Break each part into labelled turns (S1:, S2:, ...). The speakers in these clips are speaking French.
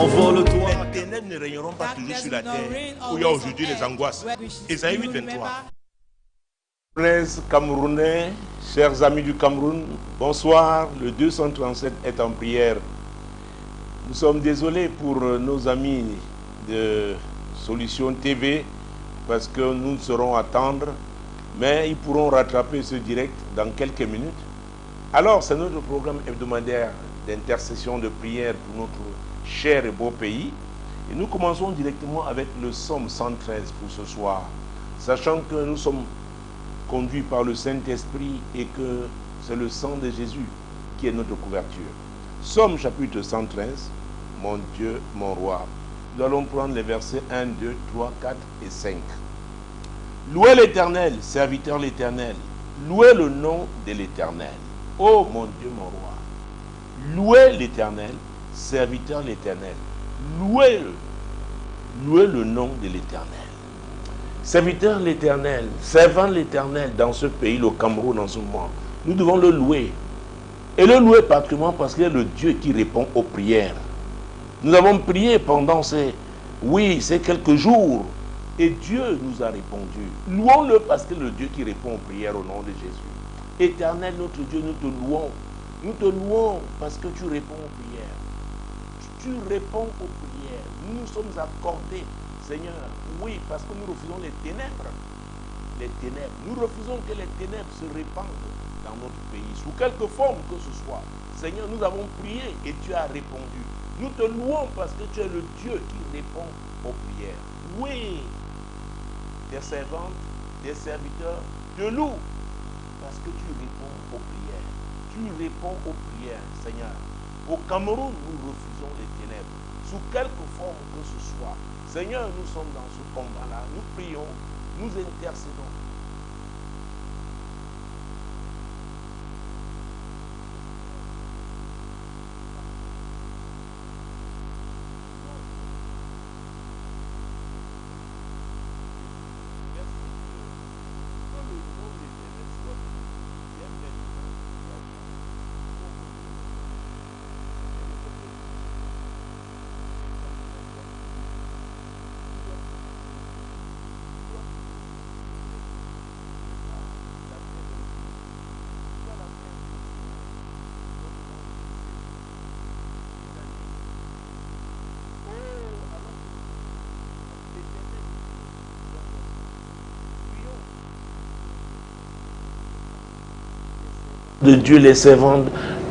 S1: Envole-toi. Les ténèbres ne régneront pas toujours sur la terre où il y a aujourd'hui les angoisses. Isaïe 8, 23. Prince camerounais, chers amis du Cameroun, bonsoir. Le 237 est en prière. Nous sommes désolés pour nos amis de Solution TV parce que nous ne saurons attendre, mais ils pourront rattraper ce direct dans quelques minutes. Alors, c'est notre programme hebdomadaire d'intercession, de prière pour notre cher et beau pays. Et nous commençons directement avec le psaume 113 pour ce soir, sachant que nous sommes conduits par le Saint-Esprit et que c'est le sang de Jésus qui est notre couverture. Psaume chapitre 113, mon Dieu, mon roi. Nous allons prendre les versets 1, 2, 3, 4 et 5. Louez l'Éternel, serviteur l'Éternel. Louez le nom de l'Éternel. Ô mon Dieu, mon roi. Louez l'Éternel, serviteur l'Éternel. Louez-le. Louez le nom de l'Éternel. Serviteur l'Éternel, servant l'Éternel dans ce pays, le Cameroun en ce moment. Nous devons le louer. Et le louer particulièrement parce qu'il est le Dieu qui répond aux prières. Nous avons prié pendant ces quelques jours. Et Dieu nous a répondu. Louons-le parce que le Dieu qui répond aux prières au nom de Jésus. Éternel notre Dieu, nous te louons. Nous te louons parce que tu réponds aux prières. Tu réponds aux prières. Nous nous sommes accordés, Seigneur. Oui, parce que nous refusons les ténèbres. Les ténèbres. Nous refusons que les ténèbres se répandent dans notre pays, sous quelque forme que ce soit. Seigneur, nous avons prié et tu as répondu. Nous te louons parce que tu es le Dieu qui répond aux prières. Oui, tes servantes, tes serviteurs te louent parce que tu réponds aux prières. Tu réponds aux prières, Seigneur. Au Cameroun, nous refusons les ténèbres, sous quelque forme que ce soit. Seigneur, nous sommes dans ce combat-là. Nous prions, nous intercédons. De Dieu, les servants,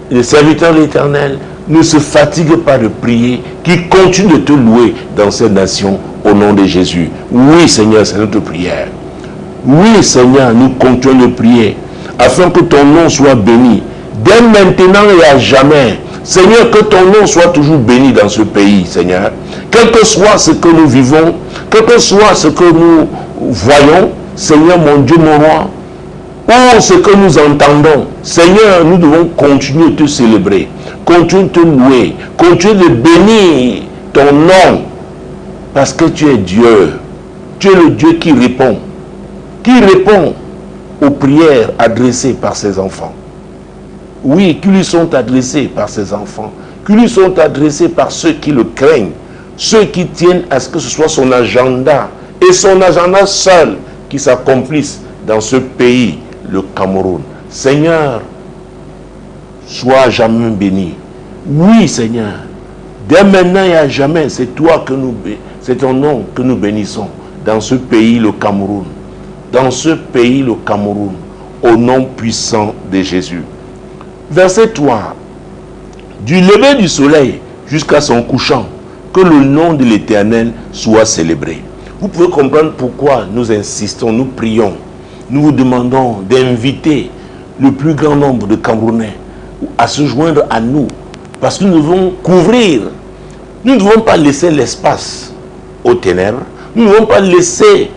S1: les serviteurs de l'Éternel, ne se fatiguent pas de prier, qui continuent de te louer dans ces nations au nom de Jésus. Oui, Seigneur, c'est notre prière. Oui, Seigneur, nous continuons de prier afin que ton nom soit béni dès maintenant et à jamais. Seigneur, que ton nom soit toujours béni dans ce pays, Seigneur. Quel que soit ce que nous vivons, quel que soit ce que nous voyons, Seigneur, mon Dieu, mon roi, ou ce que nous entendons, Seigneur, nous devons continuer de te célébrer, continuer de te louer, continuer de bénir ton nom, parce que tu es Dieu. Tu es le Dieu qui répond aux prières adressées par ses enfants. Oui, qui lui sont adressées par ses enfants, qui lui sont adressées par ceux qui le craignent, ceux qui tiennent à ce que ce soit son agenda, et son agenda seul qui s'accomplisse dans ce pays, le Cameroun. Seigneur, sois jamais béni. Oui, Seigneur, dès maintenant et à jamais, c'est ton nom que nous bénissons dans ce pays, le Cameroun. Dans ce pays, le Cameroun, au nom puissant de Jésus. Verset 3. Du lever du soleil jusqu'à son couchant, que le nom de l'Éternel soit célébré. Vous pouvez comprendre pourquoi nous insistons, nous prions. Nous vous demandons d'inviter le plus grand nombre de Camerounais à se joindre à nous. Parce que nous devons couvrir. Nous ne devons pas laisser l'espace aux ténèbres. Nous ne devons pas laisser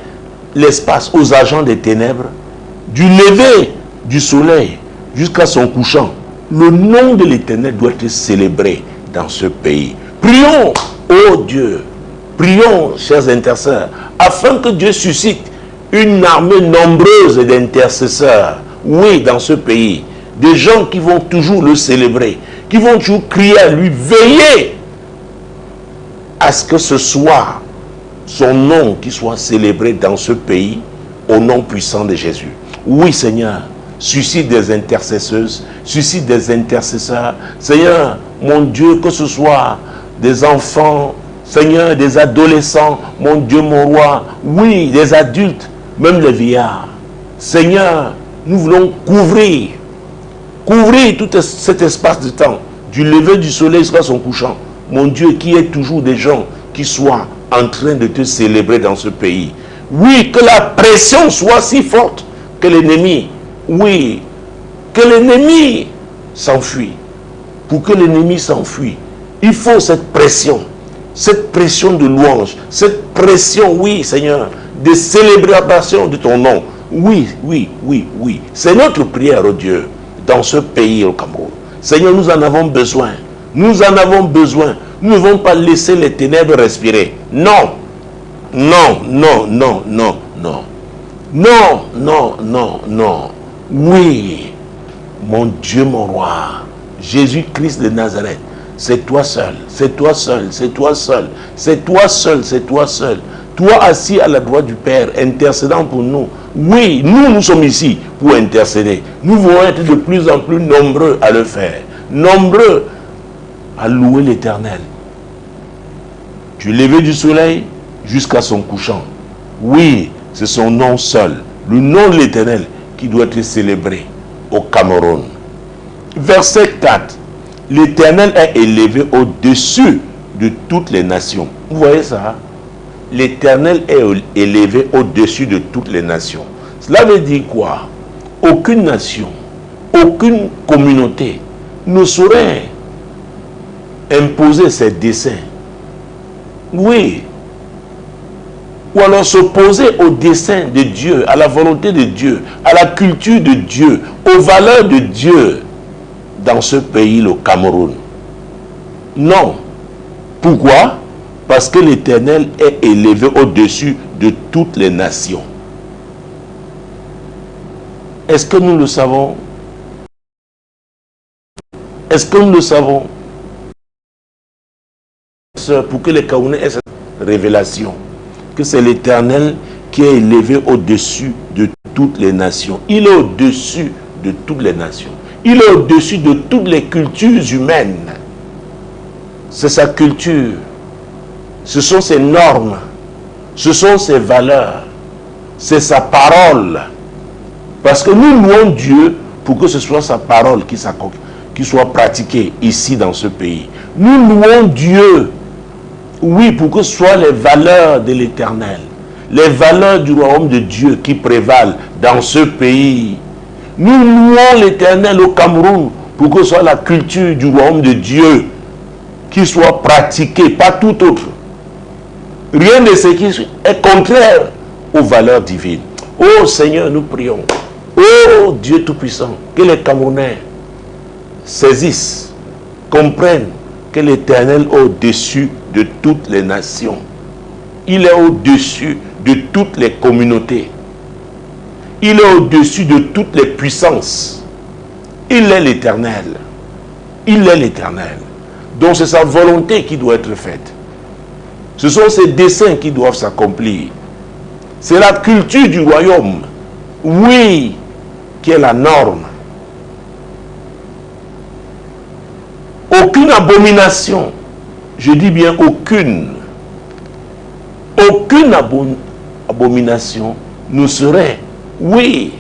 S1: l'espace aux agents des ténèbres. Du lever du soleil jusqu'à son couchant, le nom de l'Éternel doit être célébré dans ce pays. Prions, ô Dieu. Prions, chers intercesseurs, afin que Dieu suscite une armée nombreuse d'intercesseurs, oui, dans ce pays, des gens qui vont toujours le célébrer, qui vont toujours crier à lui, veillez, à ce que ce soit son nom qui soit célébré dans ce pays au nom puissant de Jésus. Oui, Seigneur, suscite des intercesseuses, suscite des intercesseurs. Seigneur, mon Dieu, que ce soit des enfants, Seigneur, des adolescents, mon Dieu, mon roi, oui, des adultes, même les vieillards. Seigneur, nous voulons couvrir tout cet espace de temps, du lever du soleil jusqu'à son couchant. Mon Dieu, qu'il y ait toujours des gens qui soient en train de te célébrer dans ce pays. Oui, que la pression soit si forte que l'ennemi, oui, que l'ennemi s'enfuit. Pour que l'ennemi s'enfuit, il faut cette pression de louange, cette pression, oui, Seigneur, de célébration de ton nom. Oui, oui, oui, oui. C'est notre prière, oh Dieu, dans ce pays, au Cameroun. Seigneur, nous en avons besoin. Nous en avons besoin. Nous ne devons pas laisser les ténèbres respirer. Non. Non, non, non, non, non. Non, non, non, non. Oui, mon Dieu, mon roi, Jésus-Christ de Nazareth, c'est toi seul, c'est toi seul, c'est toi seul, c'est toi seul, c'est toi seul. Toi assis à la droite du Père, intercédant pour nous. Oui, nous sommes ici pour intercéder. Nous voulons être de plus en plus nombreux à le faire. Nombreux à louer l'Éternel. Du lever du soleil jusqu'à son couchant. Oui, c'est son nom seul, le nom de l'Éternel qui doit être célébré au Cameroun. Verset 4. L'Éternel est élevé au-dessus de toutes les nations. Vous voyez ça? L'Éternel est élevé au-dessus de toutes les nations. Cela veut dire quoi? Aucune nation, aucune communauté ne saurait imposer ses desseins. Oui. Ou alors s'opposer au dessein de Dieu, à la volonté de Dieu, à la culture de Dieu, aux valeurs de Dieu dans ce pays, le Cameroun. Non. Pourquoi? Parce que l'Éternel est élevé au-dessus de toutes les nations. Est-ce que nous le savons? Est-ce que nous le savons? Pour que les Camerounais aient cette révélation, que c'est l'Éternel qui est élevé au-dessus de toutes les nations. Il est au-dessus de toutes les nations. Il est au-dessus de toutes les cultures humaines. C'est sa culture. Ce sont ses normes. Ce sont ses valeurs. C'est sa parole. Parce que nous louons Dieu pour que ce soit sa parole qui soit pratiquée ici dans ce pays. Nous louons Dieu, oui, pour que ce soit les valeurs de l'Éternel, les valeurs du royaume de Dieu qui prévalent dans ce pays. Nous louons l'Éternel au Cameroun pour que ce soit la culture du royaume de Dieu qui soit pratiquée, pas tout autre. Rien de ce qui est contraire aux valeurs divines. Oh Seigneur, nous prions. Oh Dieu Tout-Puissant, que les Camerounais saisissent, comprennent que l'Éternel est au-dessus de toutes les nations. Il est au-dessus de toutes les communautés. Il est au-dessus de toutes les puissances. Il est l'Éternel. Il est l'Éternel. Donc c'est sa volonté qui doit être faite. Ce sont ses desseins qui doivent s'accomplir. C'est la culture du royaume, oui, qui est la norme. Aucune abomination, je dis bien aucune abomination ne saurait, oui,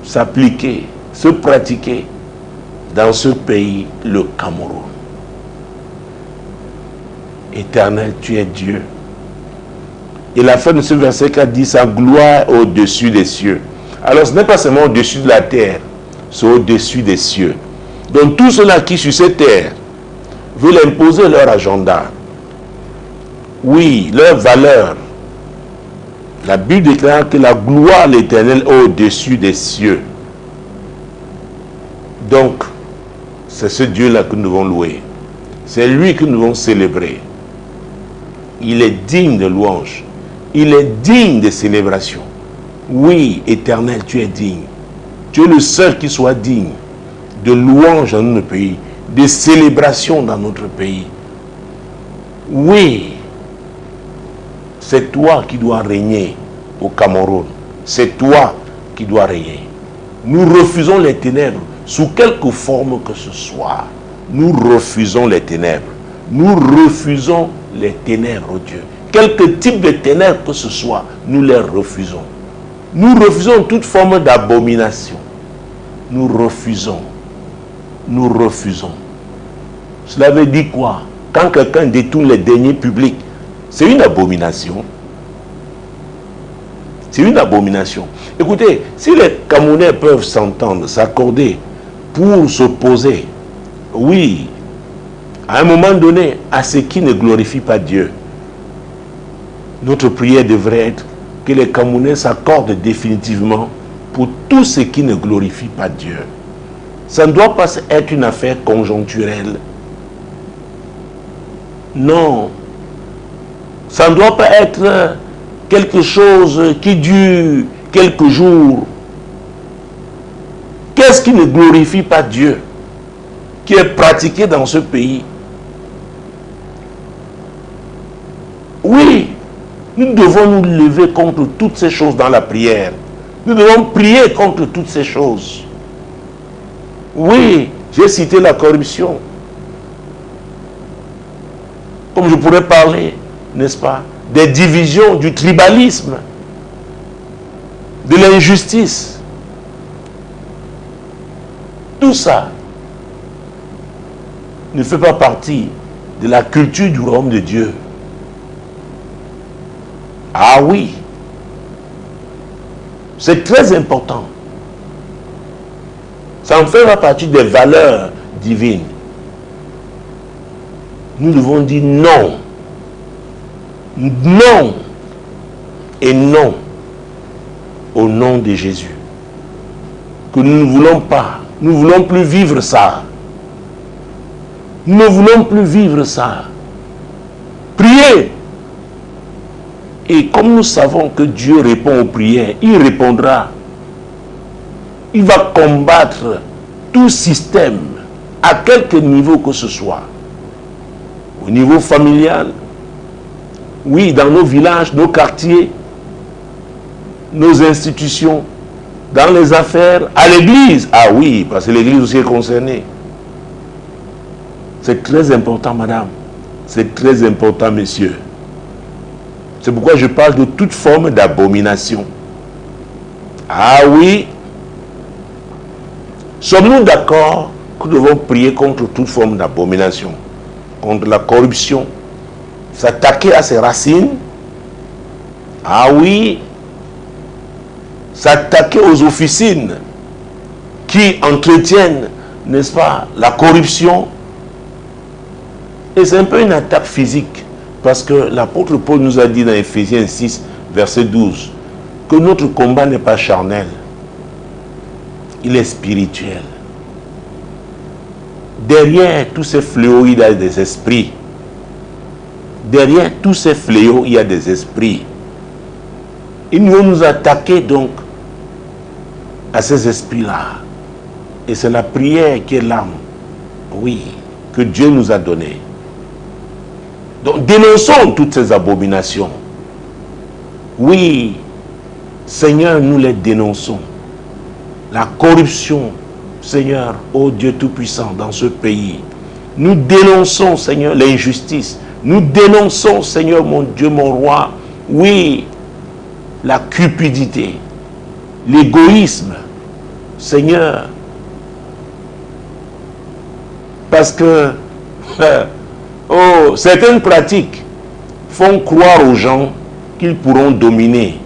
S1: s'appliquer, se pratiquer dans ce pays, le Cameroun. Éternel, tu es Dieu. Et la fin de ce verset 4 dit sa gloire au-dessus des cieux. Alors ce n'est pas seulement au-dessus de la terre, c'est au-dessus des cieux. Donc tous ceux-là qui sur cette terre veulent imposer leur agenda, oui, leur valeur. La Bible déclare que la gloire de l'Éternel est au-dessus des cieux. Donc, c'est ce Dieu-là que nous devons louer. C'est lui que nous devons célébrer. Il est digne de louange. Il est digne de célébration. Oui, Éternel, tu es digne. Tu es le seul qui soit digne de louange dans notre pays, de célébration dans notre pays. Oui, c'est toi qui dois régner au Cameroun. C'est toi qui dois régner. Nous refusons les ténèbres sous quelque forme que ce soit. Nous refusons les ténèbres. Nous refusons les ténèbres, Dieu. Quelque type de ténèbres que ce soit, nous les refusons. Nous refusons toute forme d'abomination. Nous refusons. Nous refusons. Cela veut dire quoi? Quand quelqu'un détourne les deniers publics, c'est une abomination. C'est une abomination. Écoutez, si les Camerounais peuvent s'entendre, s'accorder pour s'opposer, oui, à un moment donné, à ce qui ne glorifie pas Dieu, notre prière devrait être que les Camerounais s'accordent définitivement pour tout ce qui ne glorifie pas Dieu. Ça ne doit pas être une affaire conjoncturelle. Non. Ça ne doit pas être quelque chose qui dure quelques jours. Qu'est-ce qui ne glorifie pas Dieu, qui est pratiqué dans ce pays? Oui, nous devons nous lever contre toutes ces choses dans la prière. Nous devons prier contre toutes ces choses. Oui, j'ai cité la corruption. Comme je pourrais parler, n'est-ce pas, des divisions, du tribalisme, de l'injustice. Tout ça ne fait pas partie de la culture du royaume de Dieu. Ah oui, c'est très important. Ça en fait partie des valeurs divines. Nous devons dire non. Non. Et non. Au nom de Jésus. Que nous ne voulons pas. Nous ne voulons plus vivre ça. Nous ne voulons plus vivre ça. Priez. Et comme nous savons que Dieu répond aux prières, il répondra. Il va combattre tout système, à quelque niveau que ce soit. Au niveau familial, oui, dans nos villages, nos quartiers, nos institutions, dans les affaires, à l'église. Ah oui, parce que l'église aussi est concernée. C'est très important, madame. C'est très important, messieurs. C'est pourquoi je parle de toute forme d'abomination. Ah oui. Sommes-nous d'accord que nous devons prier contre toute forme d'abomination, contre la corruption, s'attaquer à ses racines? Ah oui. S'attaquer aux officines qui entretiennent, n'est-ce pas, la corruption. Et c'est un peu une attaque physique, parce que l'apôtre Paul nous a dit dans Ephésiens 6, verset 12, que notre combat n'est pas charnel, il est spirituel. Derrière tous ces fléaux, il y a des esprits. Derrière tous ces fléaux, il y a des esprits. Et nous allons nous attaquer donc à ces esprits-là. Et c'est la prière qui est l'arme, oui, que Dieu nous a donnée. Donc dénonçons toutes ces abominations. Oui, Seigneur, nous les dénonçons. La corruption, Seigneur, ô Dieu Tout-Puissant, dans ce pays. Nous dénonçons, Seigneur, l'injustice. Nous dénonçons, Seigneur, mon Dieu, mon roi, oui, la cupidité, l'égoïsme, Seigneur. Parce que certaines pratiques font croire aux gens qu'ils pourront dominer.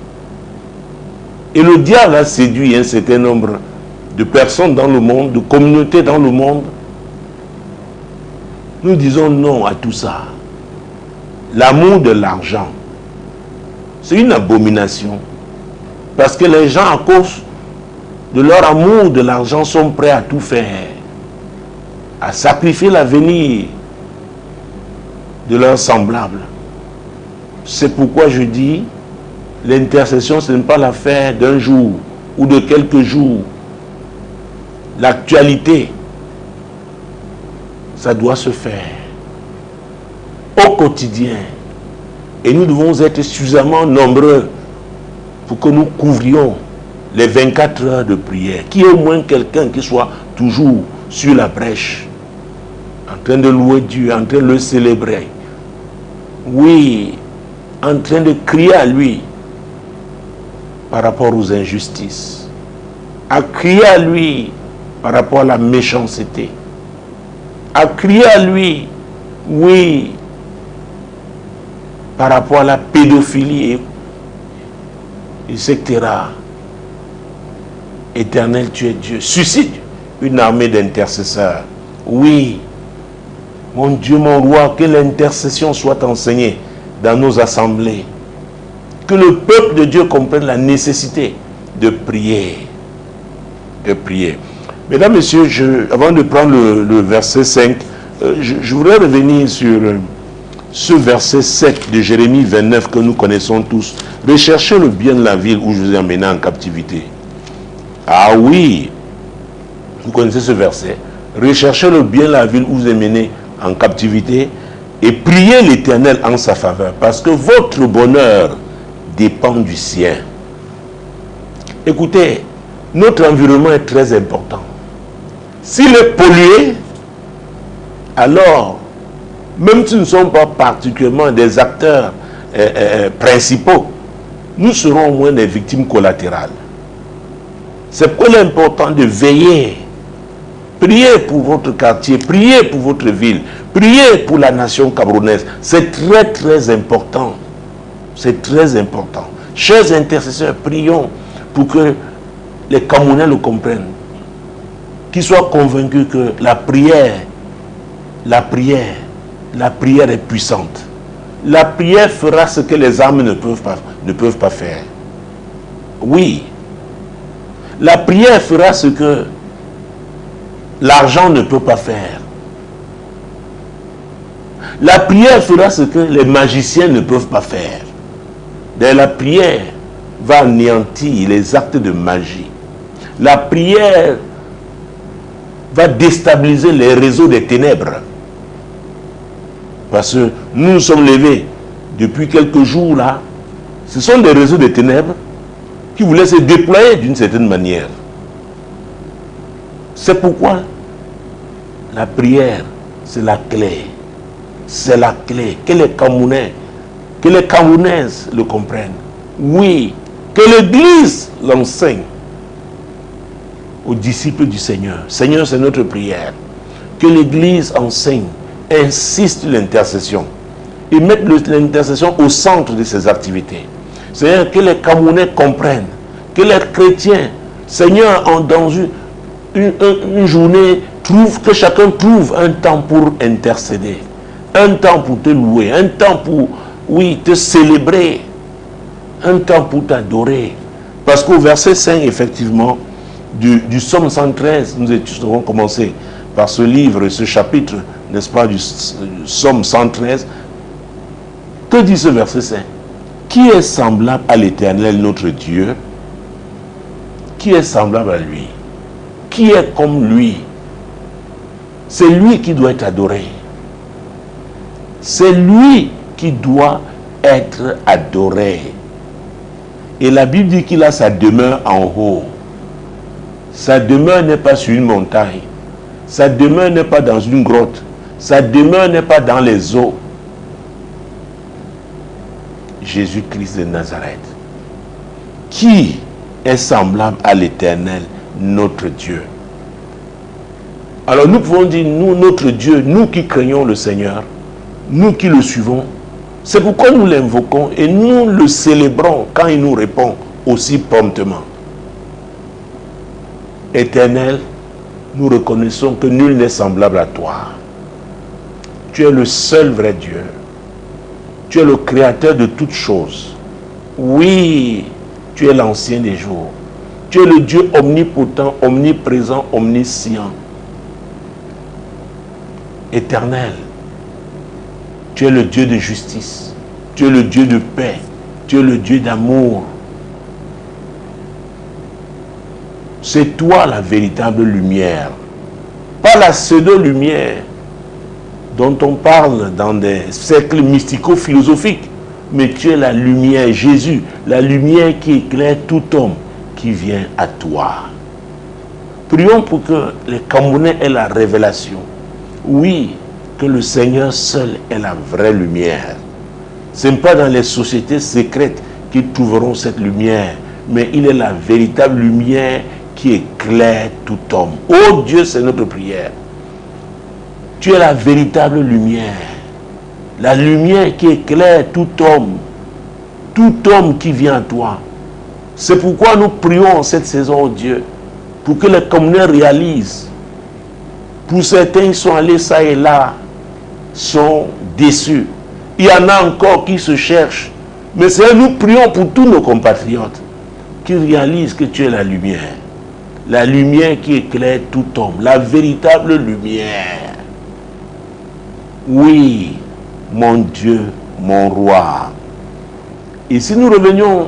S1: Et le diable a séduit un certain nombre de personnes dans le monde, de communautés dans le monde. Nous disons non à tout ça. L'amour de l'argent, c'est une abomination. Parce que les gens, à cause de leur amour de l'argent, sont prêts à tout faire. À sacrifier l'avenir de leurs semblables. C'est pourquoi je dis, l'intercession, ce n'est pas l'affaire d'un jour ou de quelques jours. L'actualité, ça doit se faire. au quotidien. Et nous devons être suffisamment nombreux pour que nous couvrions les 24 heures de prière. Qu'il y ait au moins quelqu'un qui soit toujours sur la brèche, en train de louer Dieu, en train de le célébrer. Oui, en train de crier à lui par rapport aux injustices, à crier à lui par rapport à la méchanceté, à crier à lui, oui, par rapport à la pédophilie, etc. Éternel, tu es Dieu. Suscite une armée d'intercesseurs. Oui, mon Dieu, mon roi, que l'intercession soit enseignée dans nos assemblées. Que le peuple de Dieu comprenne la nécessité de prier. De prier. Mesdames, Messieurs, avant de prendre le verset 5, je voudrais revenir sur ce verset 7 de Jérémie 29 que nous connaissons tous. Recherchez le bien de la ville où je vous ai emmené en captivité. Ah oui, vous connaissez ce verset. Recherchez le bien de la ville où vous êtes mené en captivité et priez l'Éternel en sa faveur, parce que votre bonheur dépend du sien. Écoutez, notre environnement est très important. S'il est pollué, alors, même si nous ne sommes pas particulièrement des acteurs principaux, nous serons au moins des victimes collatérales. C'est pourquoi il est important de veiller. Priez pour votre quartier, priez pour votre ville, priez pour la nation camerounaise. C'est très très important. C'est très important. Chers intercesseurs, prions pour que les Camerounais le comprennent. Qu'ils soient convaincus que la prière est puissante. La prière fera ce que les armes ne peuvent pas faire. Oui. La prière fera ce que l'argent ne peut pas faire. La prière fera ce que les magiciens ne peuvent pas faire. La prière va anéantir les actes de magie. La prière va déstabiliser les réseaux des ténèbres. Parce que nous nous sommes levés depuis quelques jours là. Ce sont des réseaux de ténèbres qui voulaient se déployer d'une certaine manière. C'est pourquoi la prière, c'est la clé. C'est la clé. Que les Camerounais, que les Camerounaises le comprennent. Oui, que l'Église l'enseigne aux disciples du Seigneur. Seigneur, c'est notre prière. Que l'Église enseigne, insiste sur l'intercession et mette l'intercession au centre de ses activités. Seigneur, que les Camerounais comprennent, que les chrétiens, Seigneur, dans une journée, que chacun trouve un temps pour intercéder, un temps pour te louer, un temps pour, oui, te célébrer, un temps pour t'adorer. Parce qu'au verset 5, effectivement, du psaume 113, nous avons commencé par ce livre, ce chapitre, n'est-ce pas, du psaume 113. Que dit ce verset 5? Qui est semblable à l'Éternel, notre Dieu? Qui est semblable à lui? Qui est comme lui? C'est lui qui doit être adoré. C'est lui qui doit être adoré. Et la Bible dit qu'il a sa demeure en haut. Sa demeure n'est pas sur une montagne. Sa demeure n'est pas dans une grotte. Sa demeure n'est pas dans les eaux. Jésus-Christ de Nazareth. Qui est semblable à l'Éternel, notre Dieu? Alors nous pouvons dire, nous, notre Dieu, nous qui craignons le Seigneur, nous qui le suivons, c'est pourquoi nous l'invoquons et nous le célébrons quand il nous répond aussi promptement. Éternel, nous reconnaissons que nul n'est semblable à toi. Tu es le seul vrai Dieu. Tu es le créateur de toutes choses. Oui, tu es l'ancien des jours. Tu es le Dieu omnipotent, omniprésent, omniscient. Éternel, tu es le Dieu de justice. Tu es le Dieu de paix. Tu es le Dieu d'amour. C'est toi la véritable lumière. Pas la pseudo-lumière dont on parle dans des cercles mystico-philosophiques. Mais tu es la lumière, Jésus, la lumière qui éclaire tout homme qui vient à toi. Prions pour que les Camerounais aient la révélation. Oui, que le Seigneur seul est la vraie lumière. Ce n'est pas dans les sociétés secrètes qu'ils trouveront cette lumière, mais il est la véritable lumière qui éclaire tout homme. Oh Dieu, c'est notre prière. Tu es la véritable lumière. La lumière qui éclaire tout homme qui vient à toi. C'est pourquoi nous prions en cette saison, oh Dieu, pour que les Camerounais réalisent. Pour certains, ils sont allés ça et là, sont déçus. Il y en a encore qui se cherchent. Mais c'est nous prions pour tous nos compatriotes qui réalisent que tu es la lumière. La lumière qui éclaire tout homme. La véritable lumière. Oui, mon Dieu, mon roi. Et si nous revenions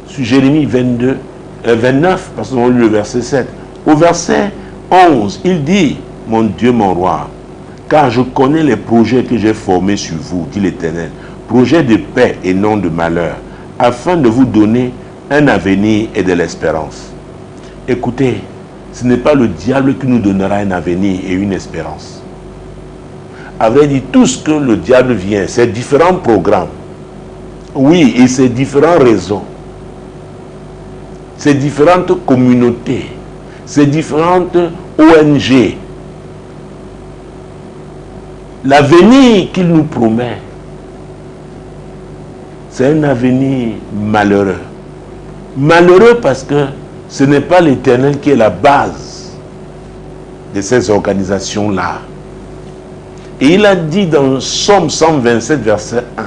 S1: sur Jérémie 29, parce qu'on lit le verset 7, au verset 11, il dit, mon Dieu, mon roi, car je connais les projets que j'ai formés sur vous, dit l'Éternel, projets de paix et non de malheur, afin de vous donner un avenir et de l'espérance. Écoutez, ce n'est pas le diable qui nous donnera un avenir et une espérance. À vrai dire, tout ce que le diable vient, c'est différents programmes. Oui, et c'est différentes raisons. C'est différentes communautés. C'est différentes ONG. L'avenir qu'il nous promet, c'est un avenir malheureux. Malheureux parce que ce n'est pas l'Éternel qui est la base de ces organisations-là. Et il a dit dans Somme 127, verset 1,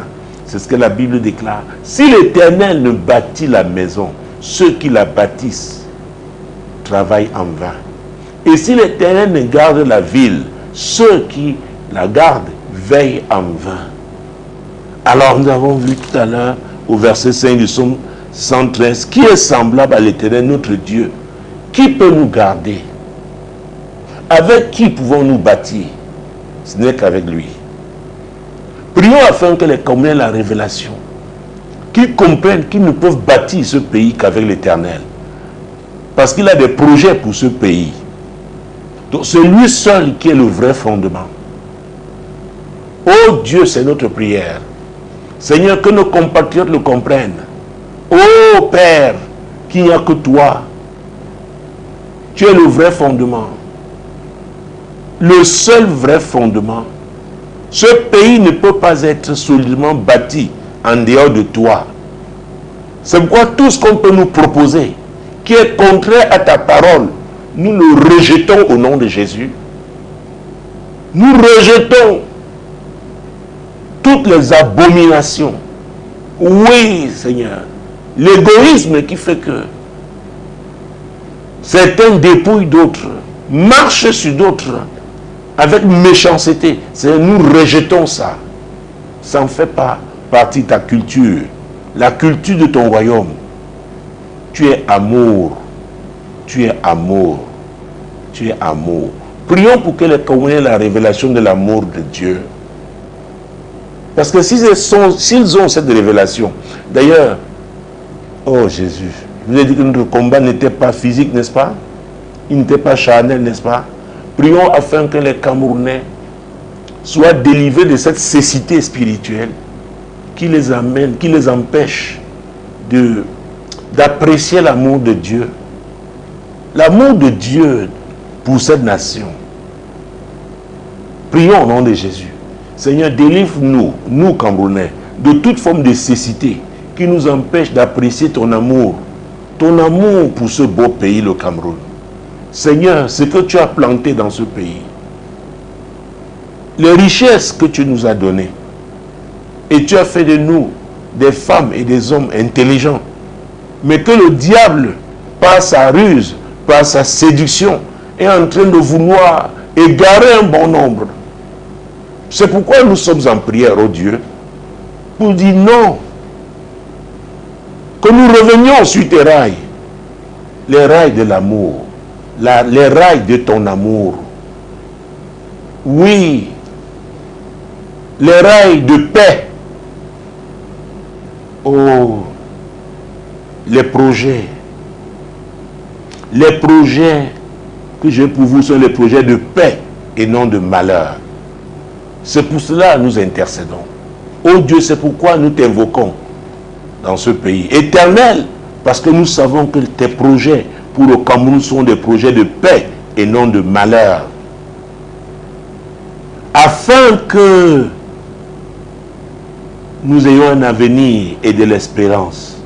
S1: c'est ce que la Bible déclare, si l'Éternel ne bâtit la maison, ceux qui la bâtissent travaillent en vain. Et si l'Éternel ne garde la ville, ceux qui la gardent veillent en vain. Alors nous avons vu tout à l'heure au verset 5 du Somme 113, qui est semblable à l'Éternel notre Dieu, qui peut nous garder? Avec qui pouvons-nous bâtir? Ce n'est qu'avec lui. Prions afin que les Camerounais aient la révélation, qu'ils comprennent qu'ils ne peuvent bâtir ce pays qu'avec l'Éternel. Parce qu'il a des projets pour ce pays. Donc c'est lui seul qui est le vrai fondement. Oh Dieu, c'est notre prière. Seigneur, que nos compatriotes le comprennent. Oh Père, qu'il n'y a que toi. Tu es le vrai fondement. Le seul vrai fondement. Ce pays ne peut pas être solidement bâti en dehors de toi. C'est pourquoi tout ce qu'on peut nous proposer, qui est contraire à ta parole, nous le rejetons au nom de Jésus. Nous rejetons toutes les abominations. Oui, Seigneur. L'égoïsme qui fait que certains dépouillent d'autres, marchent sur d'autres avec méchanceté. Nous rejetons ça. Ça ne fait pas partie de ta culture. La culture de ton royaume. Tu es amour. Tu es amour. Tu es amour. Prions pour que les Camerounais aient la révélation de l'amour de Dieu. Parce que s'ils ont cette révélation, d'ailleurs, oh Jésus, je vous ai dit que notre combat n'était pas physique, n'est-ce pas? Il n'était pas charnel, n'est-ce pas? Prions afin que les Camerounais soient délivrés de cette cécité spirituelle qui les amène, qui les empêche d'apprécier l'amour de Dieu. L'amour de Dieu pour cette nation. Prions au nom de Jésus. Seigneur, délivre-nous, nous Camerounais, de toute forme de cécité qui nous empêche d'apprécier ton amour pour ce beau pays, le Cameroun. Seigneur, ce que tu as planté dans ce pays, les richesses que tu nous as données, et tu as fait de nous des femmes et des hommes intelligents, mais que le diable, par sa ruse, par sa séduction, est en train de vouloir égarer un bon nombre. C'est pourquoi nous sommes en prière, oh Dieu, pour dire non, que nous revenions sur tes rails, les rails de l'amour, les rails de ton amour. Oui, les rails de paix. Oh, les projets que j'ai pour vous sont les projets de paix et non de malheur. C'est pour cela que nous intercédons. Oh Dieu, c'est pourquoi nous t'invoquons dans ce pays. Éternel, parce que nous savons que tes projets pour le Cameroun sont des projets de paix et non de malheur. Afin que nous ayons un avenir et de l'espérance.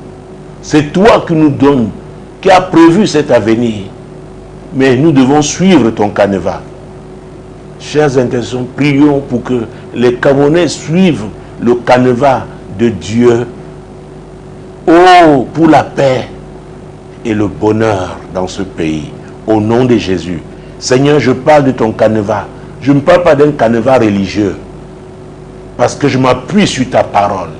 S1: C'est toi qui nous donnes, qui as prévu cet avenir. Mais nous devons suivre ton canevas. Chers intercesseurs, prions pour que les Camerounais suivent le canevas de Dieu. Oh, pour la paix et le bonheur dans ce pays. Au nom de Jésus. Seigneur, je parle de ton canevas. Je ne parle pas d'un canevas religieux. Parce que je m'appuie sur ta parole.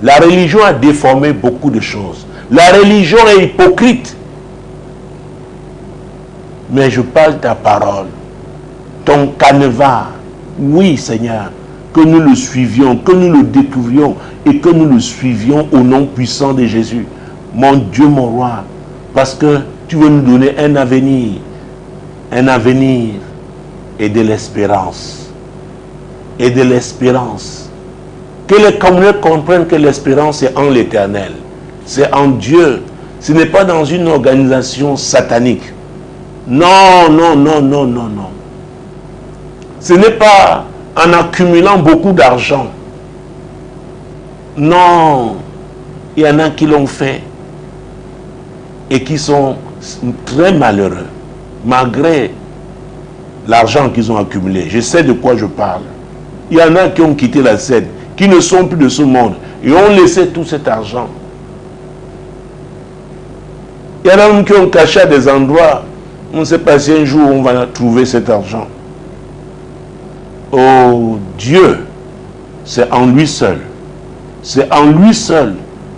S1: La religion a déformé beaucoup de choses. La religion est hypocrite. Mais je parle de ta parole. Ton canevas. Oui, Seigneur. Que nous le suivions, que nous le découvrions et que nous le suivions au nom puissant de Jésus. Mon Dieu, mon roi. Parce que tu veux nous donner un avenir. Un avenir et de l'espérance. Et de l'espérance. Que les Camerounais comprennent que l'espérance est en l'Éternel. C'est en Dieu. Ce n'est pas dans une organisation satanique. Non, non, non, non, non, non. Ce n'est pas en accumulant beaucoup d'argent. Non. Il y en a qui l'ont fait et qui sont très malheureux malgré l'argent qu'ils ont accumulé. Je sais de quoi je parle. Il y en a qui ont quitté la scène, qui ne sont plus de ce monde et ont laissé tout cet argent. Il y en a même qui ont caché à des endroits. On ne sait pas si un jour on va trouver cet argent. Oh Dieu, c'est en lui seul. C'est en lui seul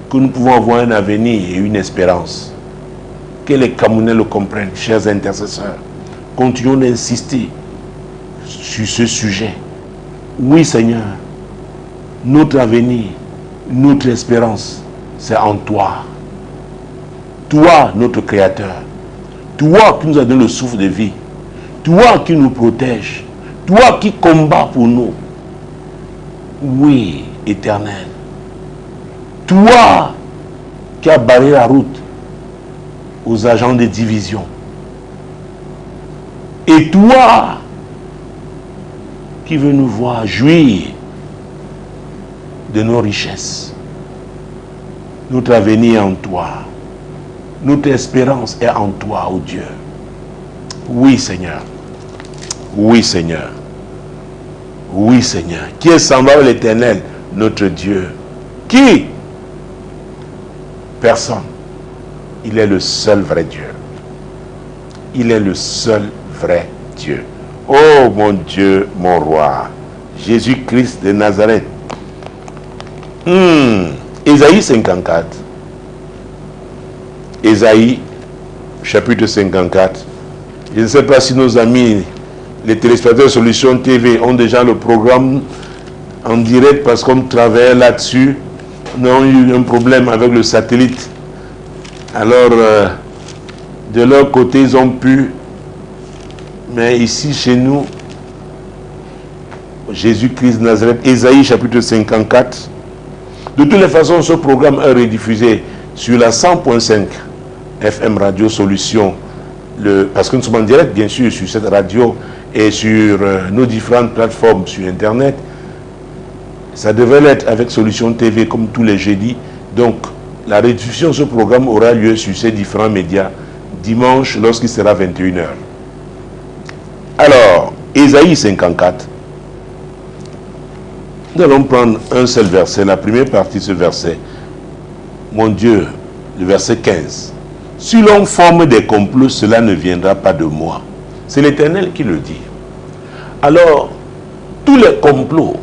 S1: que nous pouvons avoir un avenir et une espérance. Que les Camerounais le comprennent, chers intercesseurs. Continuons d'insister sur ce sujet. Oui, Seigneur, notre avenir, notre espérance, c'est en toi. Toi, notre Créateur. Toi qui nous as donné le souffle de vie. Toi qui nous protège. Toi qui combats pour nous. Oui, Éternel. Toi qui as barré la route aux agents de division. Et toi qui veux nous voir jouir de nos richesses. Notre avenir est en toi. Notre espérance est en toi, ô Dieu. Oui, Seigneur. Oui, Seigneur. Oui, Seigneur. Qui est semblable à l'Éternel, notre Dieu? Qui? Personne. Il est le seul vrai Dieu. Il est le seul vrai Dieu. Oh mon Dieu, mon roi, Jésus-Christ de Nazareth. Ésaïe 54. Ésaïe, chapitre 54. Je ne sais pas si nos amis, les téléspectateurs de Solution TV, ont déjà le programme en direct parce qu'on travaille là-dessus. Nous avons eu un problème avec le satellite. Alors, de leur côté, ils ont pu. Mais ici, chez nous, Jésus-Christ de Nazareth, Ésaïe chapitre 54. De toutes les façons, ce programme est rediffusé sur la 100.5 FM Radio Solution. Parce que nous sommes en direct, bien sûr, sur cette radio et sur nos différentes plateformes sur Internet. Ça devrait l'être avec Solution TV comme tous les jeudis. Donc, la rediffusion de ce programme aura lieu sur ces différents médias dimanche lorsqu'il sera 21h. Alors, Ésaïe 54. Nous allons prendre un seul verset, la première partie de ce verset. Mon Dieu, le verset 15. Si l'on forme des complots, cela ne viendra pas de moi. C'est l'Éternel qui le dit. Alors, tous les complots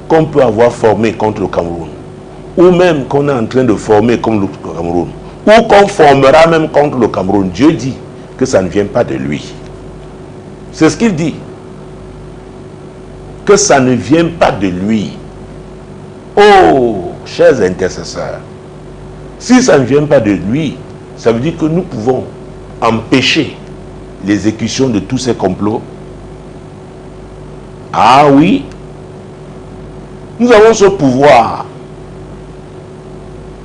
S1: qu'on peut avoir formés contre le Cameroun, ou même qu'on est en train de former contre le Cameroun, ou qu'on formera même contre le Cameroun, Dieu dit que ça ne vient pas de lui. C'est ce qu'il dit. que ça ne vient pas de lui. Oh, chers intercesseurs, si ça ne vient pas de lui, ça veut dire que nous pouvons empêcher l'exécution de tous ces complots. Ah oui, nous avons ce pouvoir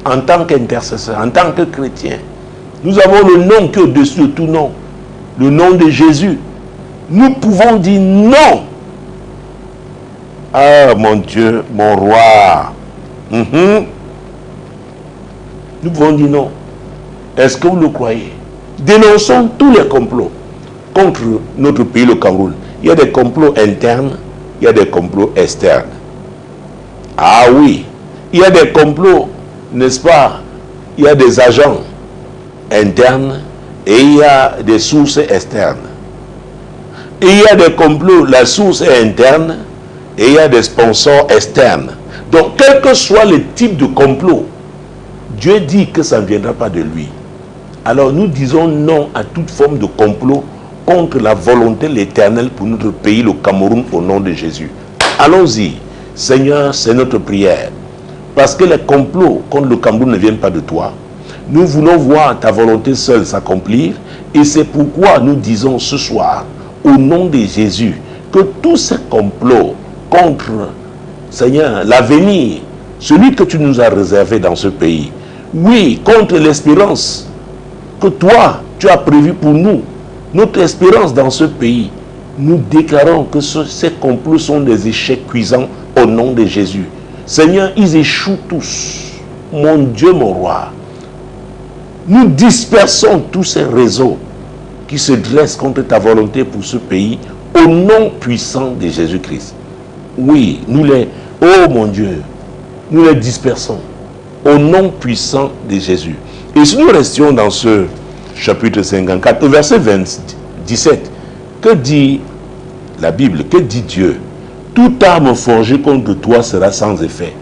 S1: en tant qu'intercesseur, en tant que chrétien. Nous avons le nom qui est au-dessus de tout nom, le nom de Jésus. Nous pouvons dire non. Ah mon Dieu, mon roi. Nous pouvons dire non. Est-ce que vous le croyez? Dénonçons tous les complots contre notre pays, le Cameroun. Il y a des complots internes, il y a des complots externes. Ah oui, il y a des complots, n'est-ce pas? Il y a des agents internes et il y a des sources externes. Et il y a des complots, la source est interne et il y a des sponsors externes. Donc, quel que soit le type de complot, Dieu dit que ça ne viendra pas de lui. Alors, nous disons non à toute forme de complot contre la volonté de l'Éternel pour notre pays, le Cameroun, au nom de Jésus. Allons-y. Seigneur, c'est notre prière. Parce que les complots contre le Cameroun ne viennent pas de toi. Nous voulons voir ta volonté seule s'accomplir. Et c'est pourquoi nous disons ce soir, au nom de Jésus, que tous ces complots contre, Seigneur, l'avenir, celui que tu nous as réservé dans ce pays, oui, contre l'espérance que toi, tu as prévu pour nous, notre espérance dans ce pays, nous déclarons que ces complots sont des échecs cuisants au nom de Jésus. Seigneur, ils échouent tous. Mon Dieu, mon roi. Nous dispersons tous ces réseaux qui se dressent contre ta volonté pour ce pays au nom puissant de Jésus-Christ. Oui, oh mon Dieu, nous les dispersons au nom puissant de Jésus. Et si nous restions dans ce chapitre 54, au verset 17, que dit la Bible, que dit Dieu? Toute arme forgée contre toi sera sans effet.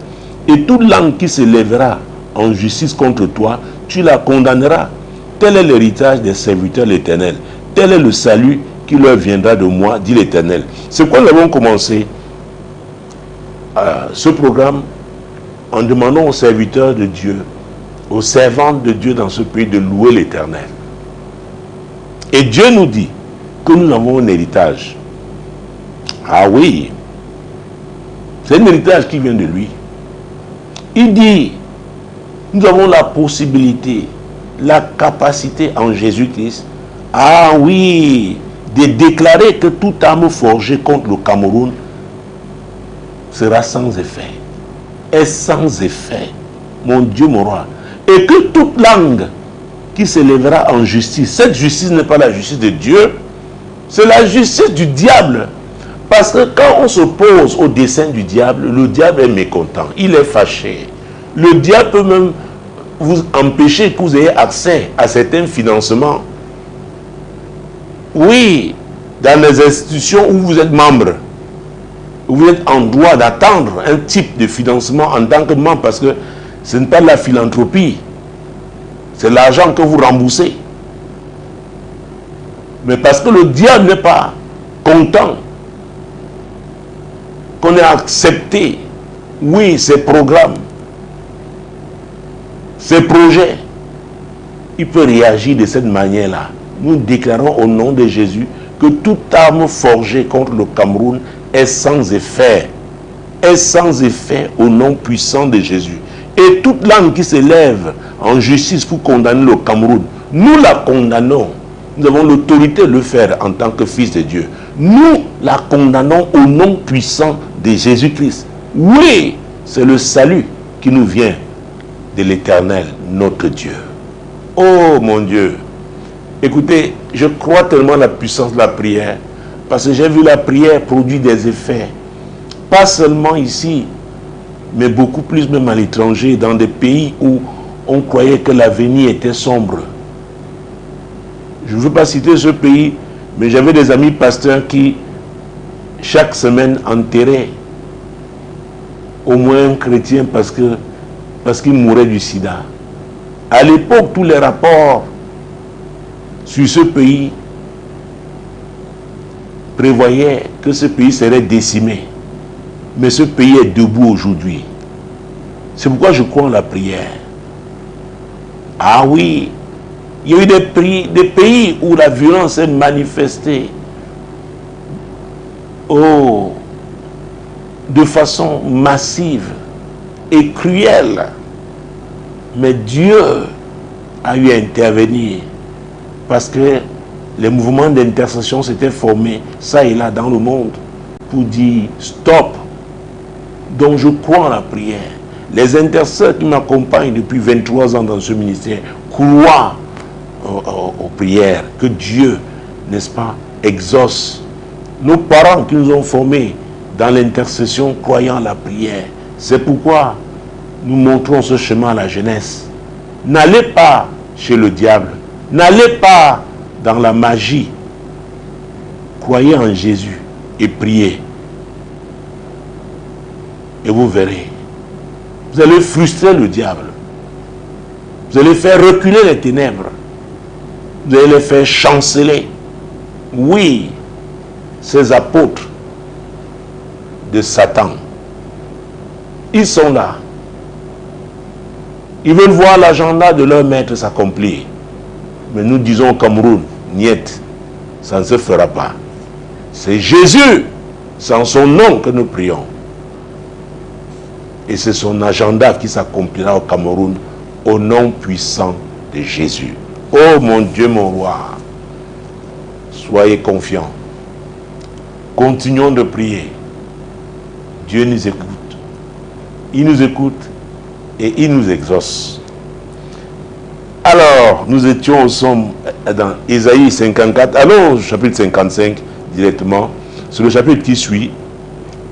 S1: Et toute langue qui se lèvera en justice contre toi, tu la condamneras. Tel est l'héritage des serviteurs de l'Éternel. Tel est le salut qui leur viendra de moi, dit l'Éternel. C'est pourquoi nous avons commencé ce programme en demandant aux serviteurs de Dieu, aux servantes de Dieu dans ce pays de louer l'Éternel. Et Dieu nous dit que nous avons un héritage. Ah oui, c'est un héritage qui vient de lui. Il dit, nous avons la possibilité, la capacité en Jésus-Christ, ah oui, de déclarer que toute arme forgée contre le Cameroun sera sans effet. Est sans effet, mon Dieu, mon roi. Et que toute langue qui se lèvera en justice, cette justice n'est pas la justice de Dieu, c'est la justice du diable. Parce que quand on s'oppose au dessein du diable, le diable est mécontent, il est fâché. Le diable peut même vous empêcher que vous ayez accès à certains financements. Oui, dans les institutions où vous êtes membre, vous êtes en droit d'attendre un type de financement en tant que membre, parce que ce n'est pas de la philanthropie, c'est l'argent que vous remboursez. Mais parce que le diable n'est pas content qu'on ait accepté, oui, ces programmes, ces projets, il peut réagir de cette manière-là. Nous déclarons au nom de Jésus que toute arme forgée contre le Cameroun est sans effet. Est sans effet au nom puissant de Jésus. Et toute langue qui se lève en justice pour condamner le Cameroun, nous la condamnons. Nous avons l'autorité de le faire en tant que fils de Dieu. Nous la condamnons au nom puissant de Jésus-Christ. Oui, c'est le salut qui nous vient de l'Éternel, notre Dieu. Oh mon Dieu, écoutez, je crois tellement à la puissance de la prière, parce que j'ai vu la prière produire des effets, pas seulement ici, mais beaucoup plus même à l'étranger, dans des pays où on croyait que l'avenir était sombre. Je ne veux pas citer ce pays, mais j'avais des amis pasteurs qui, chaque semaine, enterraient au moins un chrétien parce qu'il mourait du sida. À l'époque, tous les rapports sur ce pays prévoyaient que ce pays serait décimé. Mais ce pays est debout aujourd'hui. C'est pourquoi je crois en la prière. Ah oui, il y a eu des pays où la violence est manifestée. Oh, de façon massive et cruelle. Mais Dieu a eu à intervenir parce que les mouvements d'intercession s'étaient formés, ça et là, dans le monde, pour dire stop. Donc je crois en la prière. Les intercesseurs qui m'accompagnent depuis 23 ans dans ce ministère croient aux prières, que Dieu, n'est-ce pas, exauce. Nos parents qui nous ont formés dans l'intercession croyant à la prière. C'est pourquoi nous montrons ce chemin à la jeunesse. N'allez pas chez le diable. N'allez pas dans la magie. Croyez en Jésus et priez. Et vous verrez. Vous allez frustrer le diable. Vous allez faire reculer les ténèbres. Vous allez les faire chanceler. Oui, ces apôtres de Satan, ils sont là. Ils veulent voir l'agenda de leur maître s'accomplir. Mais nous disons au Cameroun, niet, ça ne se fera pas. C'est Jésus, c'est en son nom que nous prions. Et c'est son agenda qui s'accomplira au Cameroun au nom puissant de Jésus. Oh mon Dieu, mon roi, soyez confiants. Continuons de prier. Dieu nous écoute. Il nous écoute et il nous exauce. Alors, nous étions dans Ésaïe 54. Allons au chapitre 55 directement. C'est le chapitre qui suit.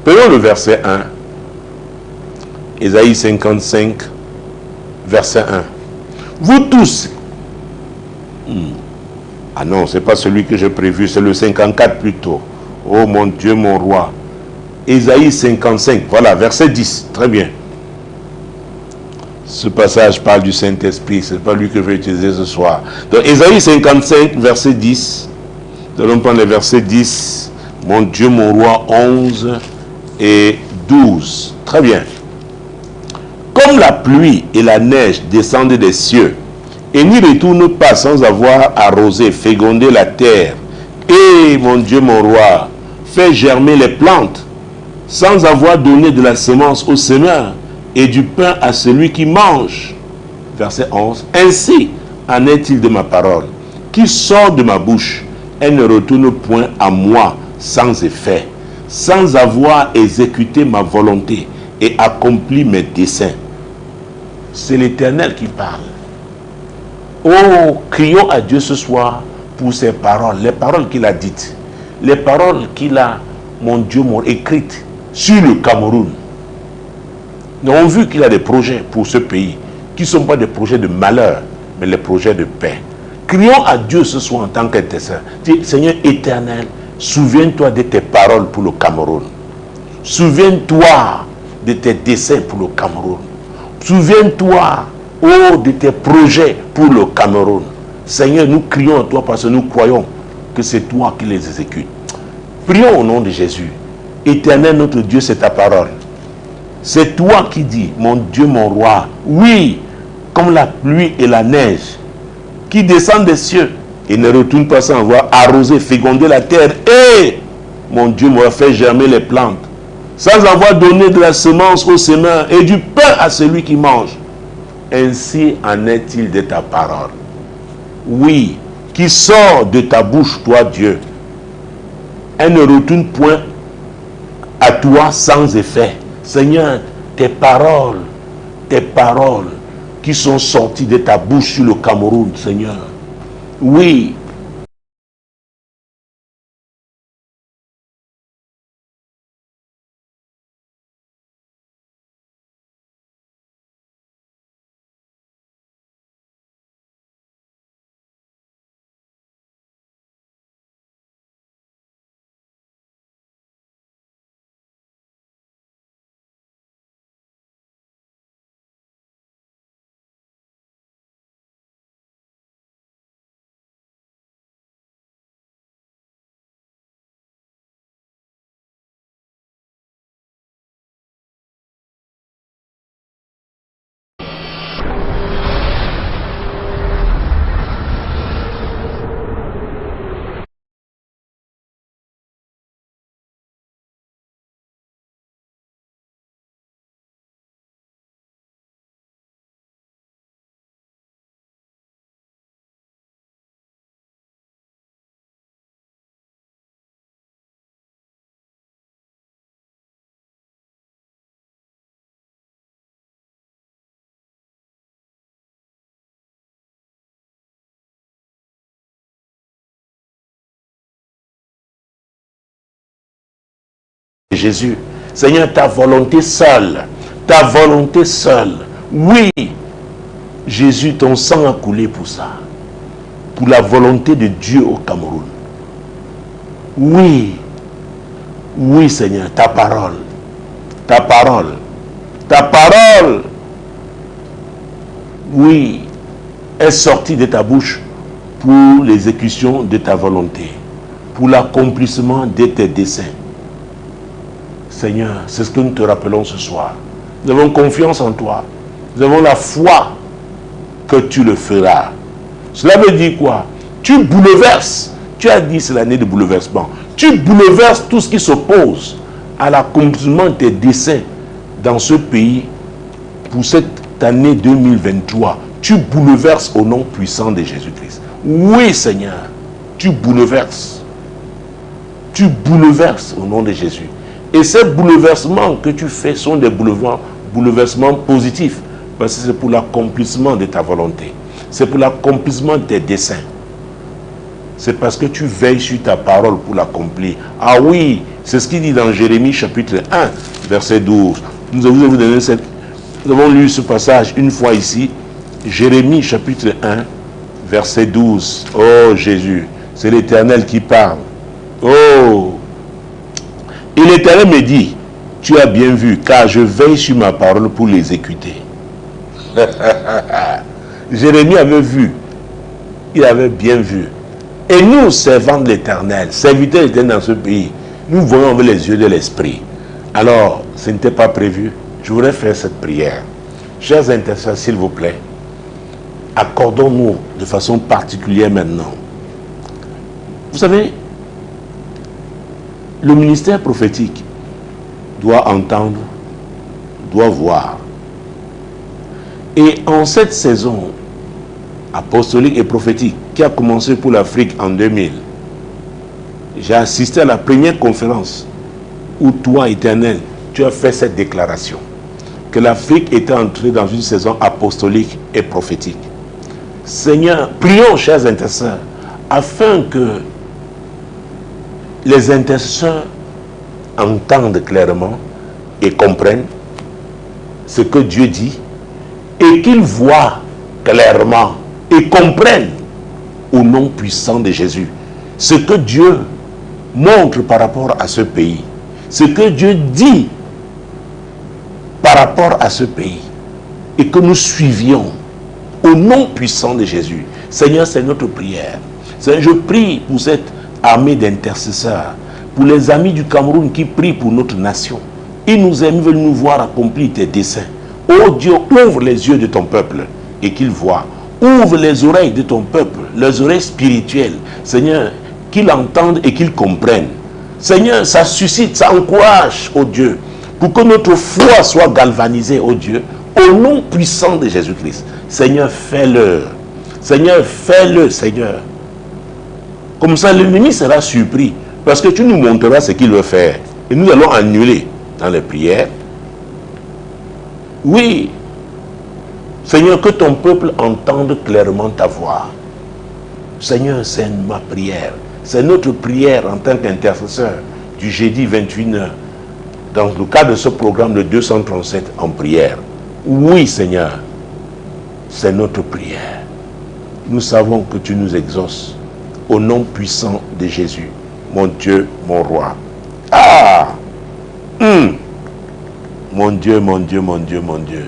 S1: Prenons le verset 1. Ésaïe 55, verset 1. Vous tous. Ah non, ce n'est pas celui que j'ai prévu, c'est le 54 plutôt. Oh mon Dieu, mon roi. Ésaïe 55, voilà, verset 10. Très bien. Ce passage parle du Saint-Esprit, ce n'est pas lui que je vais utiliser ce soir. Donc, Ésaïe 55, verset 10. Nous allons prendre les versets 10. Mon Dieu, mon roi, 11 et 12. Très bien. Comme la pluie et la neige descendent des cieux, et n'y retournent pas sans avoir arrosé, fécondé la terre, et mon Dieu, mon roi, fait germer les plantes, sans avoir donné de la semence au semeur, et du pain à celui qui mange. Verset 11. Ainsi en est-il de ma parole, qui sort de ma bouche, elle ne retourne point à moi sans effet, sans avoir exécuté ma volonté et accompli mes desseins. C'est l'Éternel qui parle. Oh, crions à Dieu ce soir pour ses paroles, les paroles qu'il a dites, les paroles qu'il a, mon Dieu, écrites sur le Cameroun. Nous avons vu qu'il a des projets pour ce pays, qui ne sont pas des projets de malheur, mais les projets de paix. Crions à Dieu ce soir en tant qu'intercesseur. Dis, Seigneur éternel, souviens-toi de tes paroles pour le Cameroun. Souviens-toi de tes desseins pour le Cameroun. Souviens-toi, oh, de tes projets pour le Cameroun. Seigneur, nous crions à toi parce que nous croyons que c'est toi qui les exécutes. Prions au nom de Jésus. Éternel, notre Dieu, c'est ta parole. C'est toi qui dis, mon Dieu, mon roi, oui, comme la pluie et la neige qui descendent des cieux et ne retournent pas sans avoir arrosé, fécondé la terre et, mon Dieu, m'a fait germer les plantes, sans avoir donné de la semence au semeur et du pain à celui qui mange. Ainsi en est-il de ta parole. Oui, qui sort de ta bouche, toi Dieu. Elle ne retourne point à toi sans effet. Seigneur, tes paroles qui sont sorties de ta bouche sur le Cameroun, Seigneur. Oui, Jésus. Seigneur, ta volonté seule. Ta volonté seule. Oui, Jésus, ton sang a coulé pour ça. Pour la volonté de Dieu au Cameroun. Oui. Oui, Seigneur, ta parole. Ta parole. Ta parole. Oui, est sortie de ta bouche pour l'exécution de ta volonté. Pour l'accomplissement de tes desseins. Seigneur, c'est ce que nous te rappelons ce soir. Nous avons confiance en toi. Nous avons la foi que tu le feras. Cela veut dire quoi? Tu bouleverses. Tu as dit c'est l'année de bouleversement. Tu bouleverses tout ce qui s'oppose à l'accomplissement de tes desseins dans ce pays pour cette année 2023. Tu bouleverses au nom puissant de Jésus-Christ. Oui, Seigneur, tu bouleverses. Tu bouleverses au nom de Jésus. Et ces bouleversements que tu fais sont des bouleversements positifs. Parce que c'est pour l'accomplissement de ta volonté. C'est pour l'accomplissement de tes desseins. C'est parce que tu veilles sur ta parole pour l'accomplir. Ah oui, c'est ce qu'il dit dans Jérémie chapitre 1, verset 12. Nous avons lu ce passage une fois ici. Jérémie chapitre 1, verset 12. Oh Jésus, c'est l'Éternel qui parle. Oh! Et l'Éternel me dit, tu as bien vu, car je veille sur ma parole pour l'exécuter. Jérémie avait vu. Il avait bien vu. Et nous, servants de l'Éternel, serviteurs d'Éternel dans ce pays, nous voyons avec les yeux de l'esprit. Alors, ce n'était pas prévu. Je voudrais faire cette prière. Chers intercesseurs, s'il vous plaît, accordons-nous de façon particulière maintenant. Vous savez, le ministère prophétique doit entendre, doit voir. Et en cette saison apostolique et prophétique qui a commencé pour l'Afrique en 2000, j'ai assisté à la première conférence où toi, Éternel, tu as fait cette déclaration que l'Afrique était entrée dans une saison apostolique et prophétique. Seigneur, prions, chers intercesseurs, afin que les intercesseurs entendent clairement et comprennent ce que Dieu dit et qu'ils voient clairement et comprennent au nom puissant de Jésus ce que Dieu montre par rapport à ce pays, ce que Dieu dit par rapport à ce pays et que nous suivions au nom puissant de Jésus. Seigneur, c'est notre prière. Seigneur, je prie pour cette armée d'intercesseurs, pour les amis du Cameroun qui prient pour notre nation. Ils nous aiment, veulent nous voir accomplir tes desseins. Oh Dieu, ouvre les yeux de ton peuple et qu'ils voient. Ouvre les oreilles de ton peuple, les oreilles spirituelles. Seigneur, qu'ils entendent et qu'ils comprennent. Seigneur, ça suscite, ça encourage, oh Dieu, pour que notre foi soit galvanisée, oh Dieu, au nom puissant de Jésus-Christ. Seigneur, fais-le. Seigneur, fais-le, Seigneur. Comme ça, l'ennemi sera surpris. Parce que tu nous montreras ce qu'il veut faire. Et nous allons annuler dans les prières. Oui. Seigneur, que ton peuple entende clairement ta voix. Seigneur, c'est ma prière. C'est notre prière en tant qu'intercesseur du jeudi 21h. Dans le cadre de ce programme de 237 en prière. Oui, Seigneur. C'est notre prière. Nous savons que tu nous exauces. Au nom puissant de Jésus, mon Dieu, mon roi. Ah! Mon Dieu, mon Dieu, mon Dieu, mon Dieu.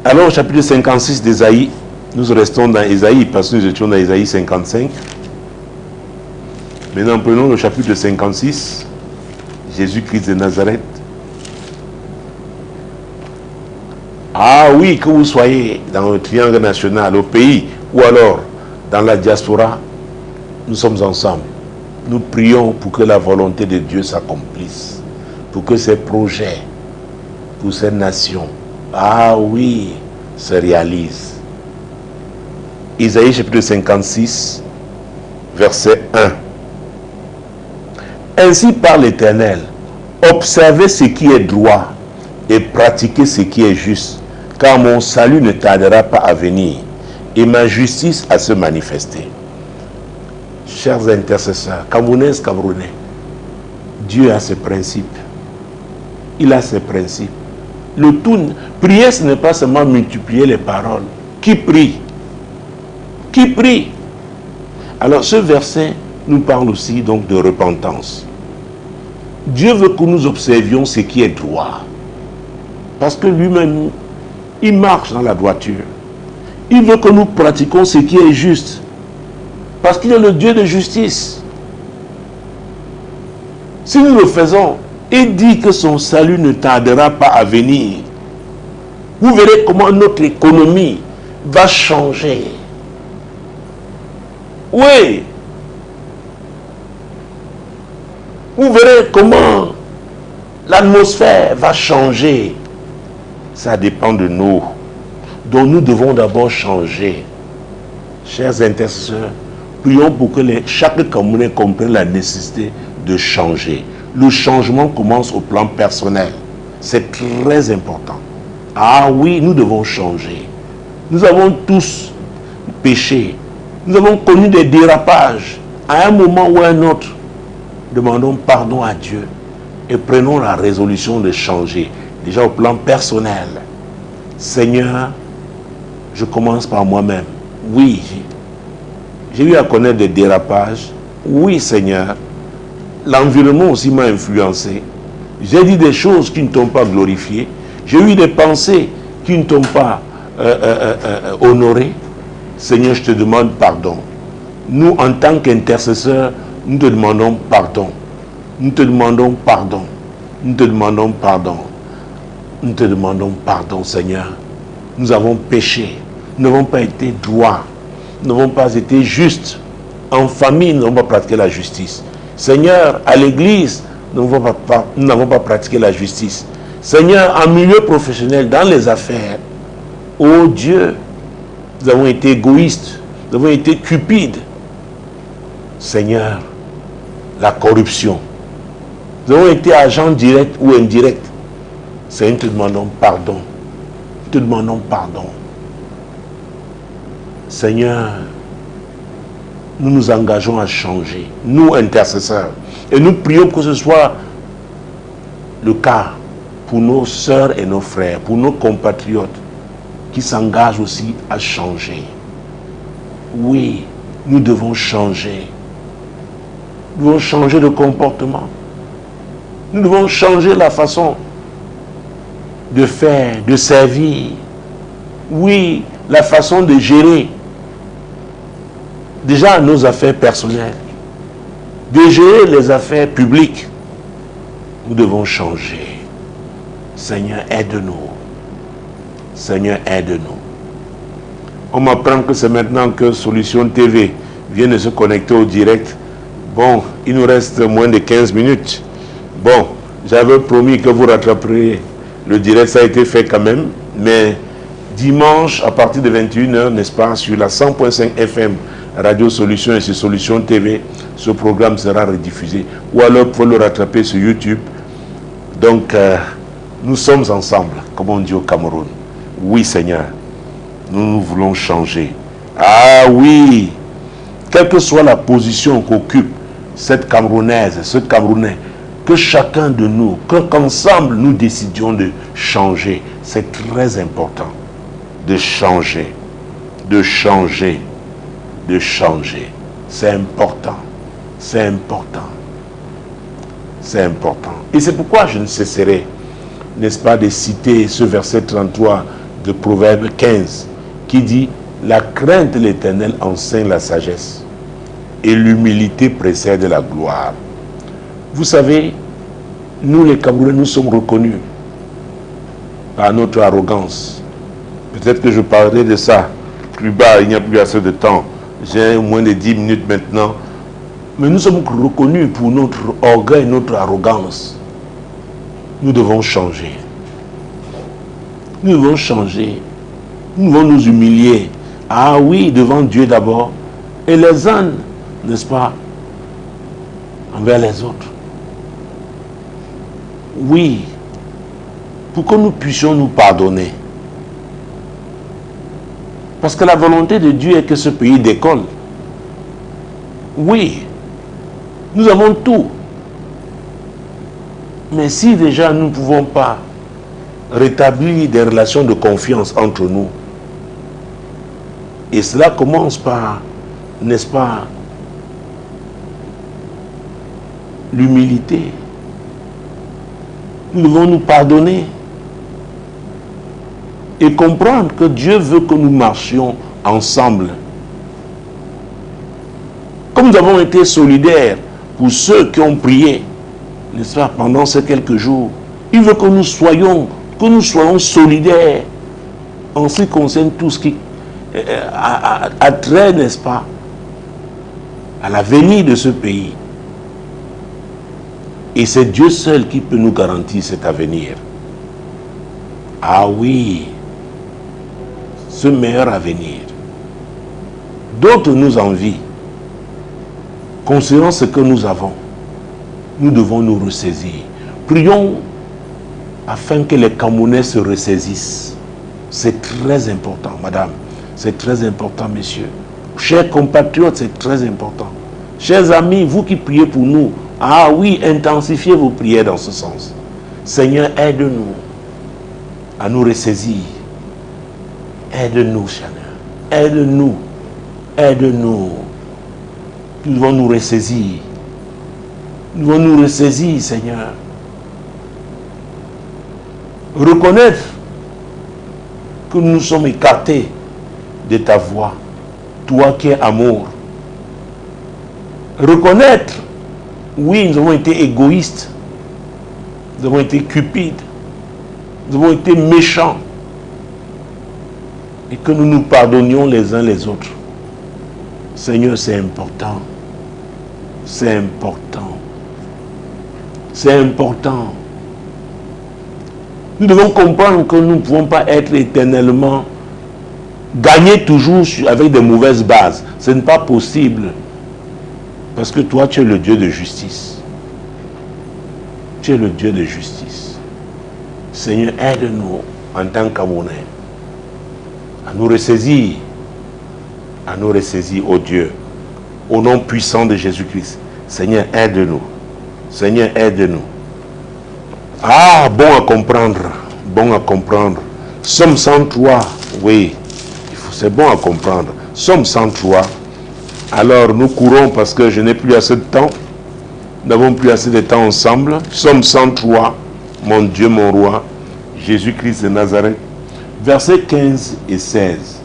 S1: Alors, au chapitre 56 d'Ésaïe, nous restons dans Ésaïe parce que nous étions dans Ésaïe 55. Maintenant, prenons le chapitre 56, Jésus-Christ de Nazareth. Ah oui, que vous soyez dans le triangle national, au pays, ou alors dans la diaspora, nous sommes ensemble. Nous prions pour que la volonté de Dieu s'accomplisse. Pour que ces projets, pour ces nations, ah oui, se réalisent. Isaïe chapitre 56, verset 1. Ainsi parle l'Éternel, observez ce qui est droit et pratiquez ce qui est juste, car mon salut ne tardera pas à venir et ma justice à se manifester. Chers intercesseurs, Camerounaises, Camerounais, Dieu a ses principes. Il a ses principes. Le tout, prier, ce n'est pas seulement multiplier les paroles. Qui prie? Qui prie? Alors ce verset nous parle aussi donc de repentance. Dieu veut que nous observions ce qui est droit. Parce que lui-même, il marche dans la droiture. Il veut que nous pratiquions ce qui est juste. Parce qu'il est le Dieu de justice. Si nous le faisons, il dit que son salut ne tardera pas à venir. Vous verrez comment notre économie va changer. Oui. Vous verrez comment l'atmosphère va changer. Ça dépend de nous. Donc nous devons d'abord changer. Chers intercesseurs, prions pour que chaque Camerounais comprenne la nécessité de changer. Le changement commence au plan personnel. C'est très important. Ah oui, nous devons changer. Nous avons tous péché. Nous avons connu des dérapages. À un moment ou à un autre, demandons pardon à Dieu et prenons la résolution de changer. Déjà au plan personnel. Seigneur, je commence par moi-même. Oui, j'ai eu à connaître des dérapages. Oui, Seigneur. L'environnement aussi m'a influencé. J'ai dit des choses qui ne t'ont pas glorifié. J'ai eu des pensées qui ne t'ont pas honoré. Seigneur, je te demande pardon. Nous, en tant qu'intercesseurs, nous te demandons pardon. Nous te demandons pardon. Nous te demandons pardon. Nous te demandons pardon, Seigneur. Nous avons péché. Nous n'avons pas été droits. Nous n'avons pas été justes. En famille, nous n'avons pas pratiqué la justice. Seigneur, à l'église, nous n'avons pas pratiqué la justice. Seigneur, en milieu professionnel, dans les affaires, oh Dieu, nous avons été égoïstes, nous avons été cupides. Seigneur, la corruption. Nous avons été agents directs ou indirects. Seigneur, nous te demandons pardon. Nous te demandons pardon. Seigneur, nous nous engageons à changer, nous intercesseurs. Et nous prions que ce soit le cas pour nos sœurs et nos frères, pour nos compatriotes qui s'engagent aussi à changer. Oui, nous devons changer. Nous devons changer de comportement. Nous devons changer la façon de faire, de servir. Oui, la façon de gérer. Déjà nos affaires personnelles, de gérer les affaires publiques. Nous devons changer. Seigneur, aide-nous. Seigneur, aide-nous. On m'apprend que c'est maintenant que Solution TV vient de se connecter au direct. Bon, il nous reste moins de 15 minutes. Bon, j'avais promis que vous rattraperez le direct, ça a été fait quand même. Mais dimanche, à partir de 21h, n'est-ce pas, sur la 100.5 FM, Radio Solution et sur Solution TV, ce programme sera rediffusé. Ou alors, vous pouvez le rattraper sur YouTube. Donc, nous sommes ensemble, comme on dit au Cameroun. Oui, Seigneur, nous voulons changer. Ah oui, quelle que soit la position qu'occupe cette Camerounaise, ce Camerounais, que chacun de nous, qu'ensemble nous décidions de changer. C'est très important de changer, de changer. De changer. C'est important. C'est important. C'est important. Et c'est pourquoi je ne cesserai, n'est-ce pas, de citer ce verset 33 de Proverbe 15 qui dit « La crainte de l'Éternel enseigne la sagesse et l'humilité précède la gloire. » Vous savez, nous les Camerounais, nous sommes reconnus par notre arrogance. Peut-être que je parlerai de ça plus bas, il n'y a plus assez de temps. J'ai moins de 10 minutes maintenant. Mais nous sommes reconnus pour notre orgueil, notre arrogance. Nous devons changer. Nous devons changer. Nous devons nous humilier. Ah oui, devant Dieu d'abord. Et les uns, n'est-ce pas, envers les autres. Oui, pour que nous puissions nous pardonner. Parce que la volonté de Dieu est que ce pays décolle. Oui, nous avons tout. Mais si déjà nous ne pouvons pas rétablir des relations de confiance entre nous, et cela commence par, n'est-ce pas, l'humilité. Nous devons nous pardonner et comprendre que Dieu veut que nous marchions ensemble. Comme nous avons été solidaires pour ceux qui ont prié, n'est-ce pas, pendant ces quelques jours, il veut que nous soyons solidaires en ce qui concerne tout ce qui a trait, n'est-ce pas, à l'avenir de ce pays. Et c'est Dieu seul qui peut nous garantir cet avenir. Ah oui, ce meilleur avenir. D'autres nous envient. Considérant ce que nous avons, nous devons nous ressaisir. Prions afin que les Camerounais se ressaisissent. C'est très important, madame. C'est très important, messieurs. Chers compatriotes, c'est très important. Chers amis, vous qui priez pour nous, ah oui, intensifiez vos prières dans ce sens. Seigneur, aide-nous à nous ressaisir. Aide-nous, Seigneur. Aide-nous. Aide-nous. Nous devons nous ressaisir. Nous devons nous ressaisir, Seigneur. Reconnaître que nous sommes écartés de ta voix, toi qui es amour. Reconnaître, oui, nous avons été égoïstes, nous avons été cupides, nous avons été méchants, et que nous nous pardonnions les uns les autres. Seigneur, c'est important. C'est important. C'est important. Nous devons comprendre que nous ne pouvons pas être éternellement gagnés toujours avec de mauvaises bases. Ce n'est pas possible. Parce que toi, tu es le Dieu de justice. Tu es le Dieu de justice. Seigneur, aide-nous en tant qu'Amounais à nous ressaisir. À nous ressaisir, ô Dieu. Au nom puissant de Jésus-Christ. Seigneur, aide-nous. Seigneur, aide-nous. Ah, bon à comprendre. Bon à comprendre. Somme 103. Oui. C'est bon à comprendre. Somme 103. Alors nous courons parce que je n'ai plus assez de temps. Nous n'avons plus assez de temps ensemble. Somme 103. Mon Dieu, mon roi. Jésus-Christ de Nazareth. Versets 15 et 16.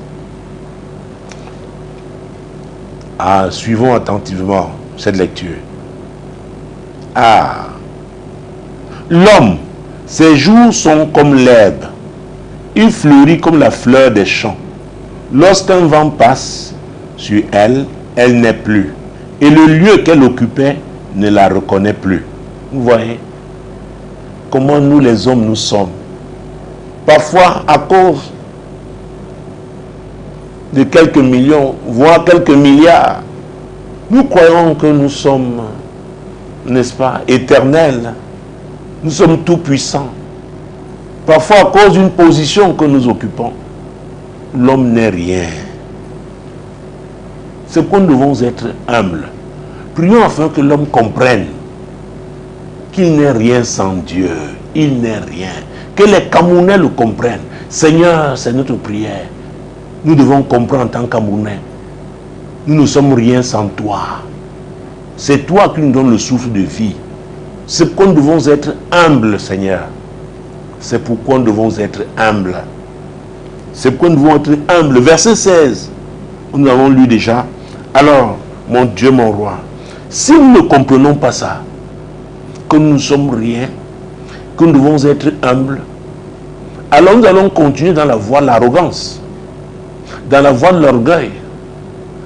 S1: Ah, suivons attentivement cette lecture. Ah. L'homme, ses jours sont comme l'herbe. Il fleurit comme la fleur des champs. Lorsqu'un vent passe sur elle, elle n'est plus. Et le lieu qu'elle occupait ne la reconnaît plus. Vous voyez comment nous les hommes nous sommes. Parfois, à cause de quelques millions, voire quelques milliards, nous croyons que nous sommes, n'est-ce pas, éternels. Nous sommes tout puissants. Parfois, à cause d'une position que nous occupons, l'homme n'est rien. C'est pourquoi nous devons être humbles. Prions afin que l'homme comprenne qu'il n'est rien sans Dieu. Il n'est rien. Que les Camerounais le comprennent. Seigneur, c'est notre prière. Nous devons comprendre en tant que Camerounais. Nous ne sommes rien sans toi. C'est toi qui nous donnes le souffle de vie. C'est pourquoi nous devons être humbles, Seigneur. C'est pourquoi nous devons être humbles. C'est pourquoi nous devons être humbles. Verset 16, nous l'avons lu déjà. Alors, mon Dieu, mon roi, si nous ne comprenons pas ça, que nous ne sommes rien, que nous devons être humbles, alors nous allons continuer dans la voie de l'arrogance, dans la voie de l'orgueil.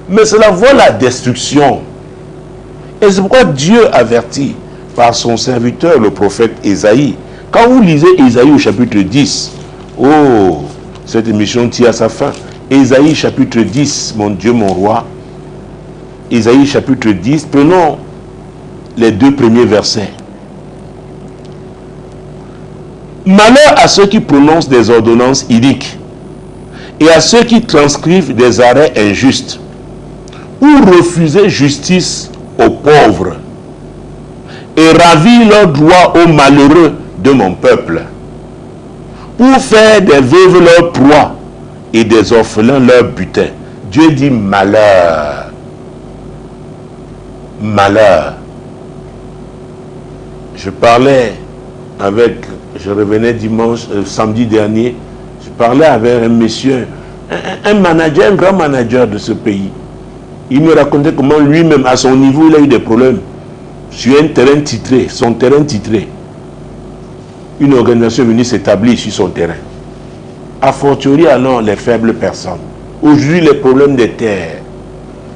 S1: Mais c'est la voie de la destruction. Et c'est pourquoi Dieu avertit par son serviteur, le prophète Ésaïe. Quand vous lisez Ésaïe au chapitre 10, oh, cette émission tire à sa fin. Ésaïe chapitre 10, mon Dieu, mon roi. Ésaïe chapitre 10, prenons les 2 premiers versets. Malheur à ceux qui prononcent des ordonnances iniques et à ceux qui transcrivent des arrêts injustes ou refusent justice aux pauvres et ravir leurs droits aux malheureux de mon peuple, pour faire des veuves leur proie et des orphelins leur butin. Dieu dit malheur. Malheur. Je parlais avec, je revenais dimanche, samedi dernier, je parlais avec un monsieur, un manager, un grand manager de ce pays. Il me racontait comment lui-même, à son niveau, il a eu des problèmes sur un terrain titré, son terrain titré. Une organisation est venue s'établir sur son terrain. A fortiori alors les faibles personnes. Aujourd'hui, les problèmes des terres,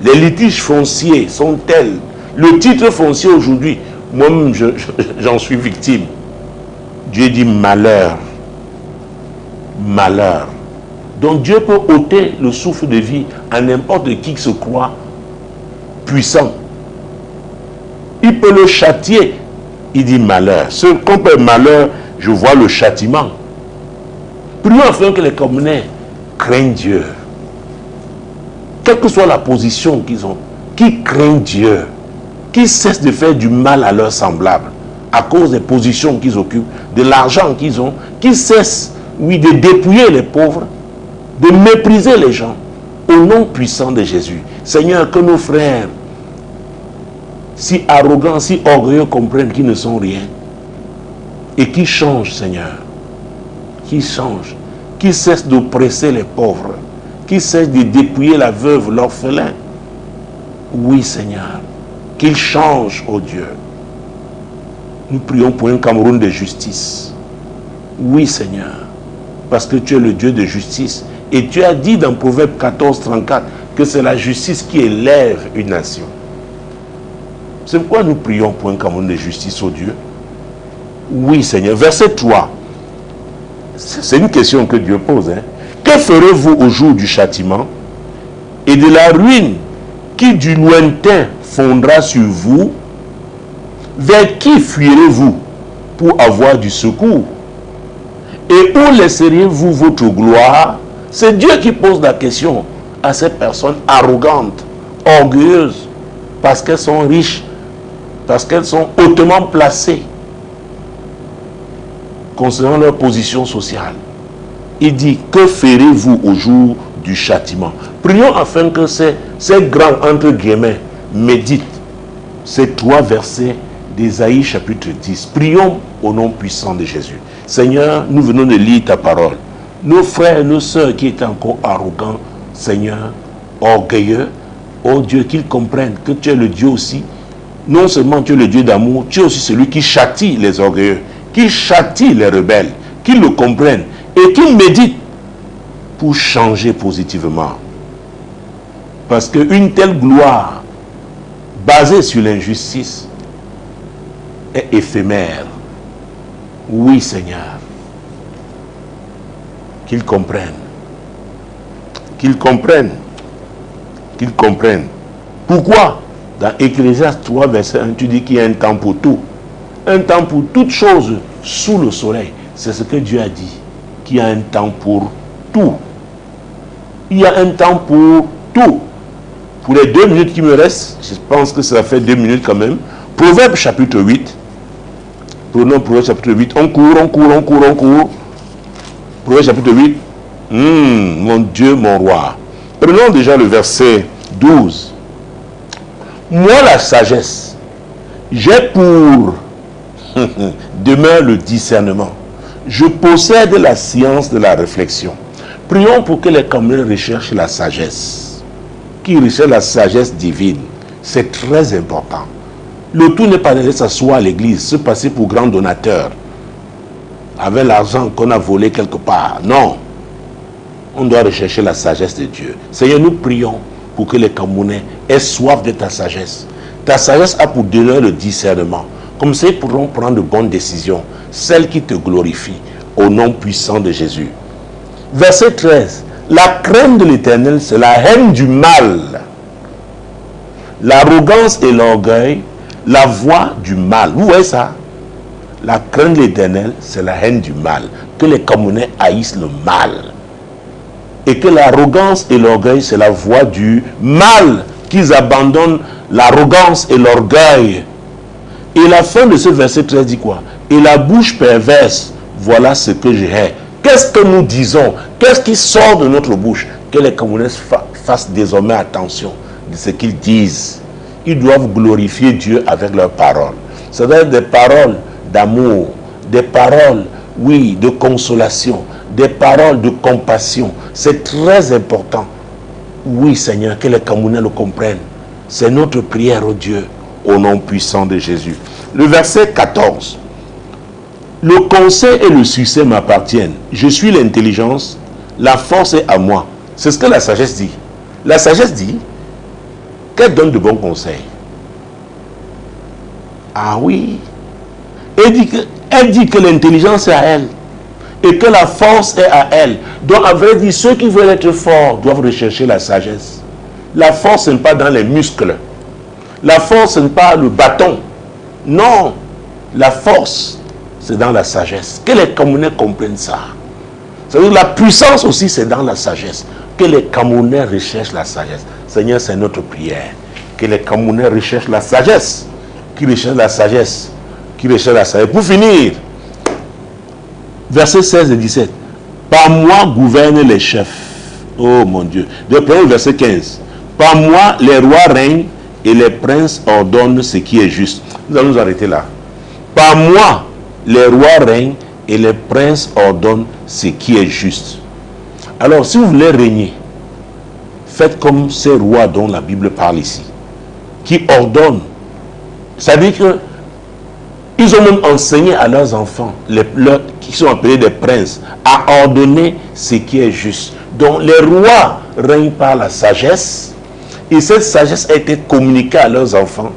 S1: les litiges fonciers sont tels. Le titre foncier aujourd'hui, moi-même j'en suis victime. Dieu dit malheur. Malheur. Donc Dieu peut ôter le souffle de vie à n'importe qui se croit puissant. Il peut le châtier. Il dit malheur. Ce qu'on peut malheur, je vois le châtiment. Prions afin que les Camerounais craignent Dieu. Quelle que soit la position qu'ils ont, qui craignent Dieu, qui cessent de faire du mal à leurs semblables, à cause des positions qu'ils occupent, de l'argent qu'ils ont, qui cessent, oui, de dépouiller les pauvres, de mépriser les gens, au nom puissant de Jésus. Seigneur, que nos frères, si arrogants, si orgueilleux, comprennent qu'ils ne sont rien, et qui changent, Seigneur, qui changent, qui cessent d'oppresser les pauvres, qui cessent de dépouiller la veuve, l'orphelin. Oui, Seigneur, qu'ils changent, oh Dieu. Nous prions pour un Cameroun de justice. Oui, Seigneur, parce que tu es le Dieu de justice. Et tu as dit dans Proverbe 14, 34 que c'est la justice qui élève une nation. C'est pourquoi nous prions pour un Cameroun de justice, oh Dieu. Oui, Seigneur. Verset 3. C'est une question que Dieu pose. Que ferez-vous au jour du châtiment et de la ruine qui du lointain fondra sur vous? Vers qui fuirez-vous pour avoir du secours? Et où laisseriez-vous votre gloire? C'est Dieu qui pose la question à ces personnes arrogantes, orgueilleuses, parce qu'elles sont riches, parce qu'elles sont hautement placées concernant leur position sociale. Il dit, que ferez-vous au jour du châtiment? Prions afin que ces grands, entre guillemets, méditent ces 3 versets d'Ésaïe chapitre 10. Prions au nom puissant de Jésus. Seigneur, nous venons de lire ta parole. Nos frères et nos sœurs qui étaient encore arrogants, Seigneur, orgueilleux, oh Dieu, qu'ils comprennent que tu es le Dieu aussi. Non seulement tu es le Dieu d'amour, tu es aussi celui qui châtie les orgueilleux, qui châtie les rebelles, qui le comprennent et qui méditent pour changer positivement. Parce qu'une telle gloire basée sur l'injustice est éphémère. Oui, Seigneur. Qu'ils comprennent. Qu'ils comprennent. Qu'ils comprennent. Pourquoi? Dans Ecclésiaste 3, verset 1, tu dis qu'il y a un temps pour tout. Un temps pour toutes choses sous le soleil. C'est ce que Dieu a dit. Qu'il y a un temps pour tout. Il y a un temps pour tout. Pour les 2 minutes qui me restent, je pense que ça fait 2 minutes quand même. Proverbe chapitre 8. Prenons Proverbe chapitre 8. On court. Proverbe chapitre 8. Mon Dieu, mon roi. Prenons déjà le verset 12. Moi, la sagesse, j'ai pour demeure le discernement. Je possède la science de la réflexion. Prions pour que les Camerounais recherchent la sagesse. Qui recherchent la sagesse divine. C'est très important. Le tout n'est pas d'aller s'asseoir à l'église, se passer pour grand donateur, avec l'argent qu'on a volé quelque part. Non. On doit rechercher la sagesse de Dieu. Seigneur, nous prions pour que les Camerounais aient soif de ta sagesse. Ta sagesse a pour demeure le discernement. Comme ça, ils pourront prendre de bonnes décisions, celles qui te glorifient, au nom puissant de Jésus. Verset 13. La crainte de l'Éternel, c'est la haine du mal. L'arrogance et l'orgueil, la voie du mal. Vous voyez ça? La crainte de l'Éternel, c'est la haine du mal. Que les Camerounais haïssent le mal. Et que l'arrogance et l'orgueil, c'est la voie du mal. Qu'ils abandonnent l'arrogance et l'orgueil. Et la fin de ce verset 13 dit quoi? Et la bouche perverse, voilà ce que je hais. Qu'est-ce que nous disons? Qu'est-ce qui sort de notre bouche? Que les Camerounais fassent désormais attention de ce qu'ils disent. Ils doivent glorifier Dieu avec leurs paroles. Ça doit être des paroles d'amour, des paroles, oui, de consolation, des paroles de compassion. C'est très important. Oui, Seigneur, que les Camerounais le comprennent. C'est notre prière au Dieu, au nom puissant de Jésus. Le verset 14. Le conseil et le succès m'appartiennent. Je suis l'intelligence, la force est à moi. C'est ce que la sagesse dit. La sagesse dit qu'elle donne de bons conseils. Ah oui. Elle dit que l'intelligence est à elle. Et que la force est à elle. Donc, à vrai dire, ceux qui veulent être forts doivent rechercher la sagesse. La force, ce n'est pas dans les muscles. La force, ce n'est pas le bâton. Non. La force, c'est dans la sagesse. Que les Camerounais comprennent ça. C'est-à-dire la puissance aussi, c'est dans la sagesse. Que les Camerounais recherchent la sagesse. Seigneur, c'est notre prière. Que les Camerounais recherchent la sagesse. Qui recherchent la sagesse. Qui recherchent la sagesse. Pour finir, versets 16 et 17. Par moi gouvernent les chefs. Oh mon Dieu. Donc, prenons le verset 15. Par moi, les rois règnent et les princes ordonnent ce qui est juste. Nous allons nous arrêter là. Par moi, les rois règnent et les princes ordonnent ce qui est juste. Alors, si vous voulez régner, faites comme ces rois dont la Bible parle ici, qui ordonnent. C'est-à-dire que ils ont même enseigné à leurs enfants, qui sont appelés des princes, à ordonner ce qui est juste. Donc, les rois règnent par la sagesse, et cette sagesse a été communiquée à leurs enfants,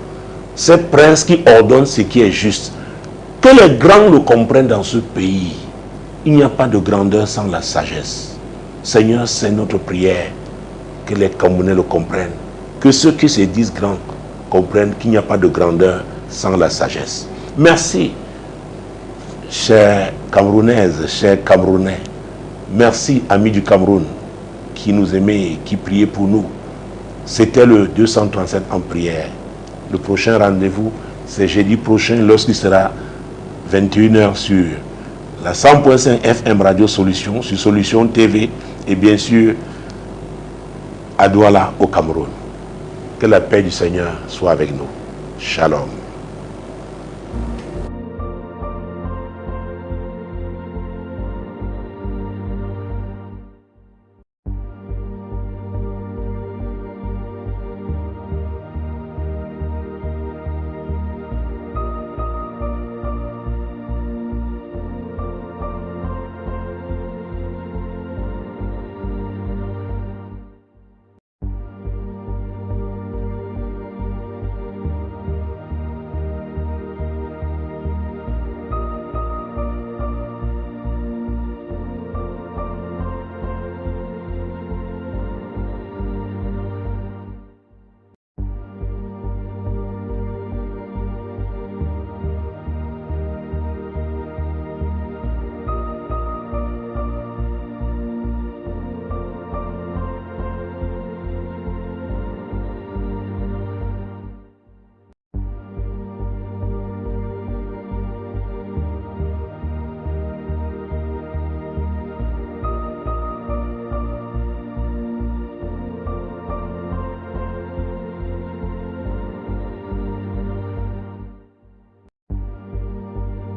S1: ces princes qui ordonnent ce qui est juste. Que les grands le comprennent dans ce pays. Il n'y a pas de grandeur sans la sagesse. Seigneur, c'est notre prière. Que les Camerounais le comprennent. Que ceux qui se disent grands comprennent qu'il n'y a pas de grandeur sans la sagesse. Merci, chères Camerounaises, chers Camerounais. Merci, amis du Cameroun, qui nous aimaient, qui priaient pour nous. C'était le 237 en prière. Le prochain rendez-vous, c'est jeudi prochain, lorsqu'il sera 21h sur la 100.5 FM Radio Solution, sur Solution TV et bien sûr à Douala au Cameroun. Que la paix du Seigneur soit avec nous. Shalom.